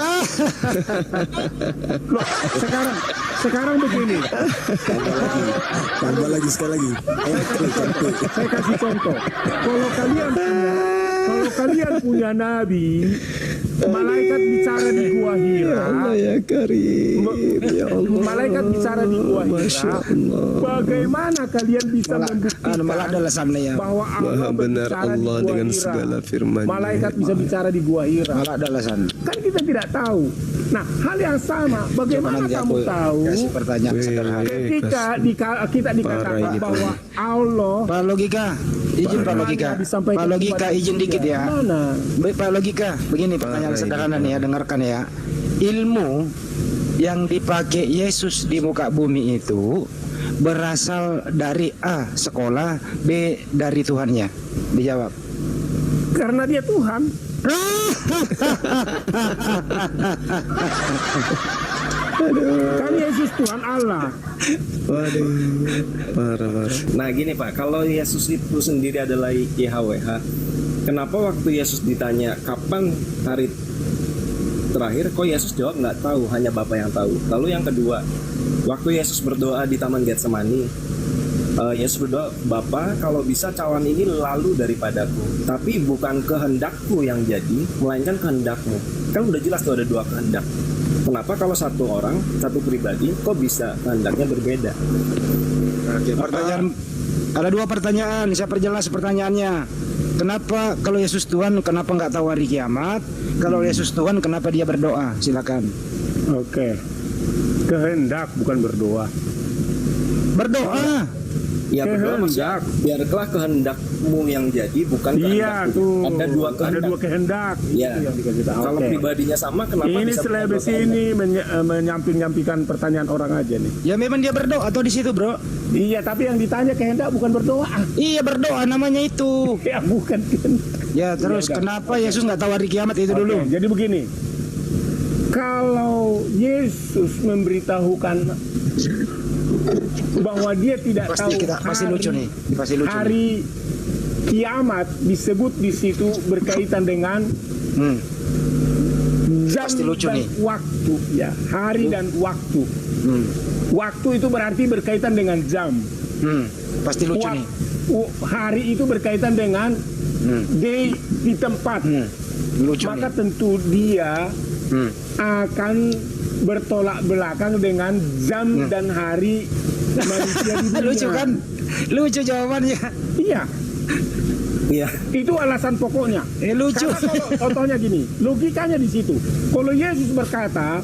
Loh, sekarang begini. Tambah lagi sekali lagi. Saya kasih contoh. Kalau kalian punya nabi, malaikat bicara di Gua Hira. Malaikat bicara di Gua Hira. Bagaimana kalian bisa membuktikan bahwa Allah berbicara di Gua Hira? Malaikat bisa bicara di Gua Hira. Kan kita tidak tahu. Nah, hal yang sama, bagaimana kamu tahu ketika kita dikatakan bahwa Allah Pak Logika, izin Pak Logika, izin dikit ya. Baik Pak Logika, begini pertanyaan sederhana nih ya, dengarkan ya. Ilmu yang dipakai Yesus di muka bumi itu berasal dari A, sekolah, B, dari Tuhannya. Dijawab. Karena dia Tuhan. Kan Yesus Tuhan Allah. Waduh, parah. Nah gini Pak, kalau Yesus itu sendiri adalah YHWH, kenapa waktu Yesus ditanya kapan hari terakhir, kok Yesus jawab nggak tahu, hanya Bapa yang tahu. Lalu yang kedua, waktu Yesus berdoa di Taman Getsemani, Yesus berdoa, Bapa kalau bisa cawan ini lalu daripadaku, tapi bukan kehendakku yang jadi, melainkan kehendakmu. Kan udah jelas tuh ada dua kehendak. Kenapa kalau satu orang, satu pribadi, kok bisa kehendaknya berbeda? Oke, pertanyaan, ada dua pertanyaan, saya perjelas pertanyaannya. Kenapa kalau Yesus Tuhan, kenapa nggak tahu hari kiamat? Kalau Yesus Tuhan, kenapa dia berdoa? Silakan. Oke, kehendak bukan berdoa. Berdoa. Ya berdoa maksudnya, biarlah kehendakmu yang jadi, bukan kehendakku. Iya tuh. Ada dua kehendak. Ya. Kalau pribadinya sama, kenapa ini bisa selebes ini menyamping-nyampikan pertanyaan orang aja nih. Ya memang dia berdoa atau di situ bro? Iya, tapi yang ditanya kehendak bukan berdoa. Iya berdoa namanya itu. Ya bukan kehendak. Ya terus ya, kenapa Yesus nggak tahu hari kiamat itu dulu? Jadi begini, kalau Yesus memberitahukan bahwa dia tidak tahu hari kiamat, disebut di situ berkaitan dengan jam dan waktu, ya, hari dan waktu. Waktu itu berarti berkaitan dengan jam. Pasti lucu nih. Hari itu berkaitan dengan day di tempat. Maka tentu dia akan bertolak belakang dengan jam dan hari manusia di dunia. Lucu kan? Lucu jawabannya. Iya. Iya. Itu alasan pokoknya. Lucu. Kalau, contohnya gini, logikanya di situ. Kalau Yesus berkata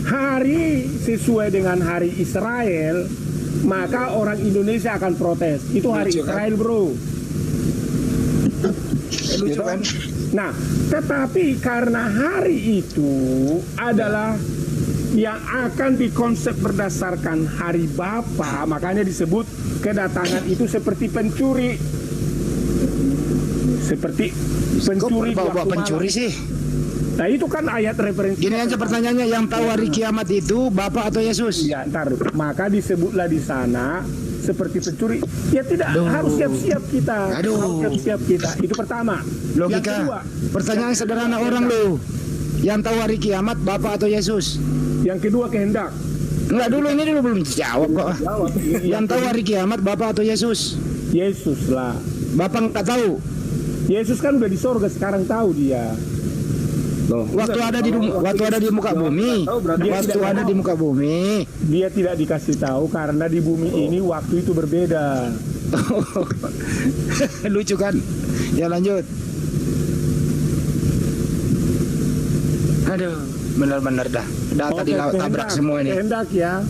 hari sesuai dengan hari Israel, maka orang Indonesia akan protes. Itu hari lucu, Israel, kan? Bro. Lucu kan? Nah, tetapi karena hari itu adalah yang akan dikonsep berdasarkan hari Bapa, makanya disebut kedatangan itu seperti pencuri. Seperti pencuri. Kok bawa pencuri sih? Nah itu kan ayat referensi. Gini aja pertanyaannya, yang tahu hari kiamat itu Bapa atau Yesus? Ya, ntar. Maka disebutlah di sana seperti pencuri. Ya tidak. Harus siap-siap kita. Harus siap-siap kita. Itu pertama. Logika. Yang kedua, pertanyaan sederhana orang lu. Yang tahu hari kiamat Bapa atau Yesus? Yang kedua kehendak. Enggak, dulu ini dulu belum dijawab kok. Yang tahu hari kiamat Bapa atau Yesus? Yesus lah. Bapak nggak tahu. Yesus kan udah di sorga, sekarang tahu dia. Waktu ada di muka bumi, Dia tidak dikasih tahu karena di bumi ini waktu itu berbeda. lucu kan? Ya lanjut. Aduh, benar-benar dah. Data tabrak semua ini. Kehendak ya.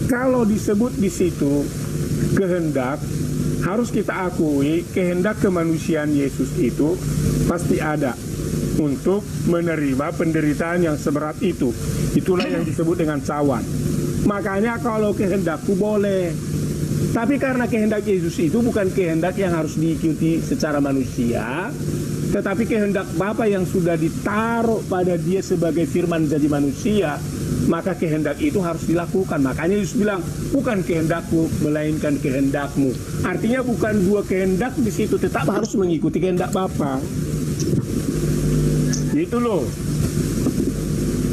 Kalau disebut di situ kehendak, harus kita akui kehendak kemanusiaan Yesus itu pasti ada untuk menerima penderitaan yang seberat itu. Itulah yang disebut dengan cawan. Makanya kalau kehendakku boleh. Tapi karena kehendak Yesus itu bukan kehendak yang harus diikuti secara manusia, tetapi kehendak Bapa yang sudah ditaruh pada dia sebagai firman jadi manusia, maka kehendak itu harus dilakukan. Makanya Yesus bilang, bukan kehendakku melainkan kehendakmu. Artinya bukan dua kehendak di situ, tetap harus mengikuti kehendak Bapa. Itu loh.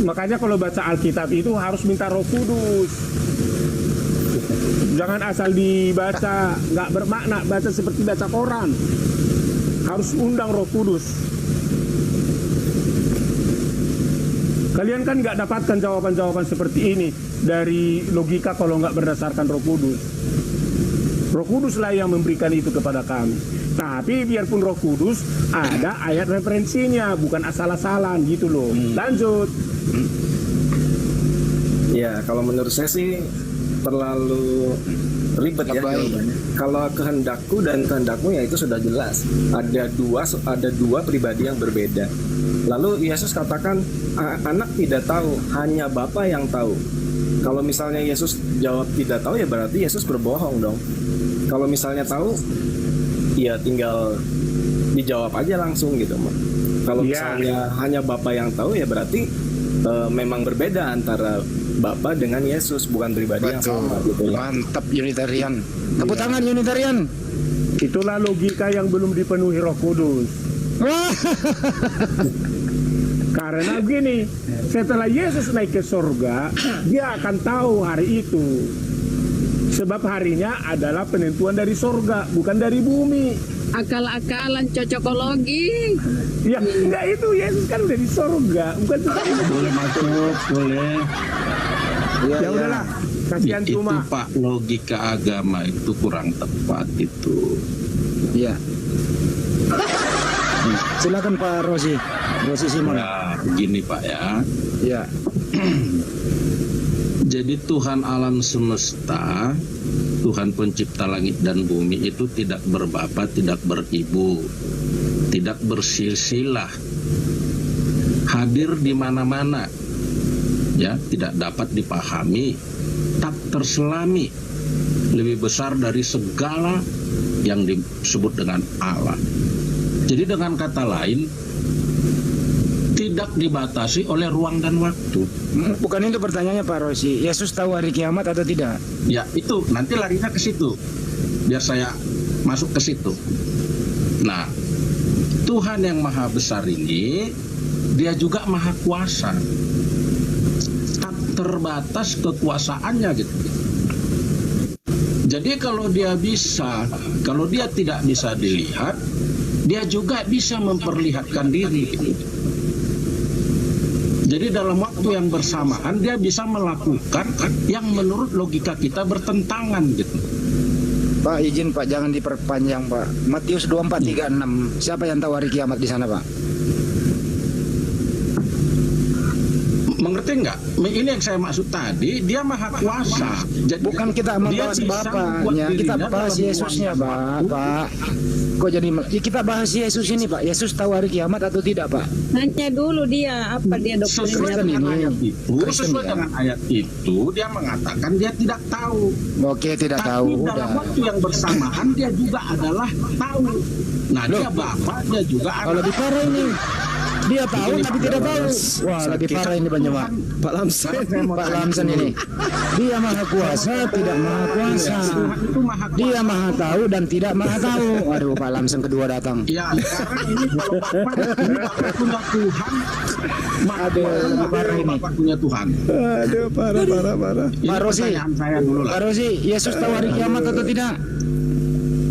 Makanya kalau baca Alkitab itu harus minta Roh Kudus. Jangan asal dibaca, nggak bermakna, baca seperti baca koran. Harus undang Roh Kudus. Kalian kan nggak dapatkan jawaban-jawaban seperti ini dari logika kalau nggak berdasarkan Roh Kudus. Roh Kuduslah yang memberikan itu kepada kami. Tapi biarpun Roh Kudus ada ayat referensinya, bukan asal-asalan gitu loh. Lanjut. Ya, kalau menurut saya sih terlalu ribet ya jawabannya. Kalau kehendakku dan kehendakmu ya itu sudah jelas. Ada dua pribadi yang berbeda. Lalu Yesus katakan anak tidak tahu, hanya Bapa yang tahu. Kalau misalnya Yesus jawab tidak tahu ya berarti Yesus berbohong dong. Kalau misalnya tahu ya tinggal dijawab aja langsung gitu. Kalau misalnya hanya Bapa yang tahu ya berarti memang berbeda antara Bapa dengan Yesus, bukan pribadi yang sama gitu. Mantap Unitarian. Tepuk tangan Unitarian. Itulah logika yang belum dipenuhi Roh Kudus. Karena begini, setelah Yesus naik ke surga, dia akan tahu hari itu. Sebab harinya adalah penentuan dari surga, bukan dari bumi. Akal-akalan cocokologi. Ya, enggak itu Yesus kan udah di surga, bukan boleh masuk, boleh. Ya udahlah, kasihan itu cuma. Pak, logika agama itu kurang tepat itu. Iya. Silakan Pak Rosi Simon. Ya, begini Pak ya. Ya. Jadi Tuhan alam semesta, Tuhan pencipta langit dan bumi itu tidak berbapa, tidak beribu, tidak bersilsilah, hadir di mana-mana, ya, tidak dapat dipahami, tak terselami, lebih besar dari segala yang disebut dengan Allah. Jadi dengan kata lain, tidak dibatasi oleh ruang dan waktu. Bukan itu pertanyaannya Pak Rosi. Yesus tahu hari kiamat atau tidak? Ya itu, nanti larinya ke situ. Biar saya masuk ke situ. Nah, Tuhan yang maha besar ini, dia juga maha kuasa. Tak terbatas kekuasaannya gitu. Jadi kalau dia tidak bisa dilihat, dia juga bisa memperlihatkan diri. Jadi dalam waktu yang bersamaan dia bisa melakukan yang menurut logika kita bertentangan gitu. Pak izin Pak, jangan diperpanjang Pak. Matius 24:36. Siapa yang tahu hari kiamat di sana Pak? Mengerti nggak? Ini yang saya maksud tadi, dia maha kuasa. Jadi, bukan kita membahas Bapaknya, kita bahas Yesusnya Pak. Kok jadi kita bahas Yesus ini Pak? Yesus tahu hari kiamat atau tidak Pak? Nanya dulu dia apa dia sesuai dengan ayat itu dia mengatakan dia tidak tahu. Oke, tidak tapi tahu. Tapi dalam waktu yang bersamaan dia juga adalah tahu. Nah, dia Bapa, dia juga adalah. Kalau lebih parah ini. Dia tahu tapi tidak tahu. Wah, lebih parah ini Banyak Pak Lamsen ini. Dia maha kuasa, tidak maha kuasa. Dia maha tahu dan tidak maha tahu. Aduh, Pak Lamsen kedua datang. Ya, sekarang ini kalau Bapak punya Tuhan, aduh, lebih parah ini. Bapak punya Tuhan. Aduh, parah. Pak Rosi, Yesus tahu hari kiamat atau tidak?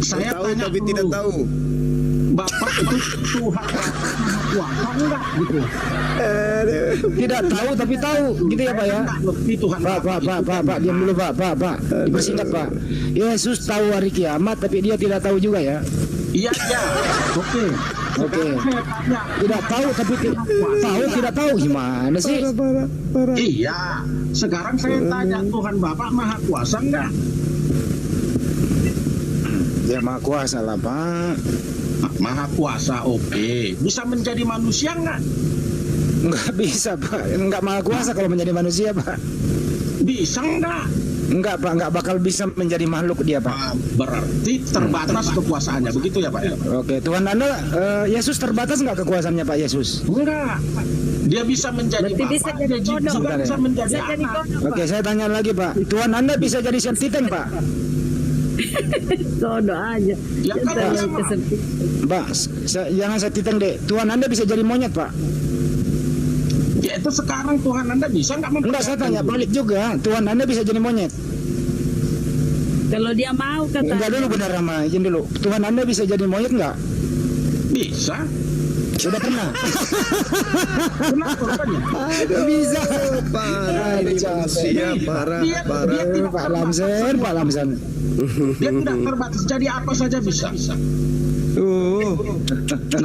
Saya tahu tapi tidak tahu. Bapak itu Tuhan. kuasa enggak gitu. Tidak tahu tapi tahu, gitu ya Pak ya. Pak, diam dulu Pak. Dipersingkat Pak. Yesus tahu hari kiamat tapi dia tidak tahu juga ya. Iya. Oke. Tidak tahu tapi tahu tidak tahu gimana sih? Iya. Sekarang saya tanya, Tuhan Bapak Maha Kuasa enggak? Ya Maha Kuasa lah Pak. Maha Kuasa, oke. Bisa menjadi manusia enggak? Enggak bisa Pak. Enggak Maha Kuasa kalau menjadi manusia Pak. Bisa enggak? Enggak Pak, enggak bakal bisa menjadi makhluk dia Pak. Berarti terbatas kekuasaannya, begitu ya Pak ya? Oke, Tuhan Anda, Yesus terbatas enggak kekuasaannya Pak Yesus? Enggak. Dia bisa menjadi Berarti bisa Bapak, jadi dia juga kodok. bisa menjadi Bisa jadi anak. kodok, Oke, saya tanya lagi Pak. Tuhan Anda bisa jadi septic tank Pak? Kodok aja. Ya kan, Jangan sama. kesempit. Pak, jangan septic tank deh. Tuhan Anda bisa jadi monyet Pak? Ya itu sekarang Tuhan Anda bisa nggak Enggak, saya tanya balik juga. Tuhan Anda bisa jadi monyet? Kalau dia mau kata. Enggak dulu benar Rama, izin dulu. Tuhan Anda bisa jadi monyet enggak? Bisa. Sudah pernah? Kenapa rupanya? Bisa. Parah ini manusia, parah. Pak Lamsen. Dia tidak terbatas, jadi apa saja bisa. Oh. Nah,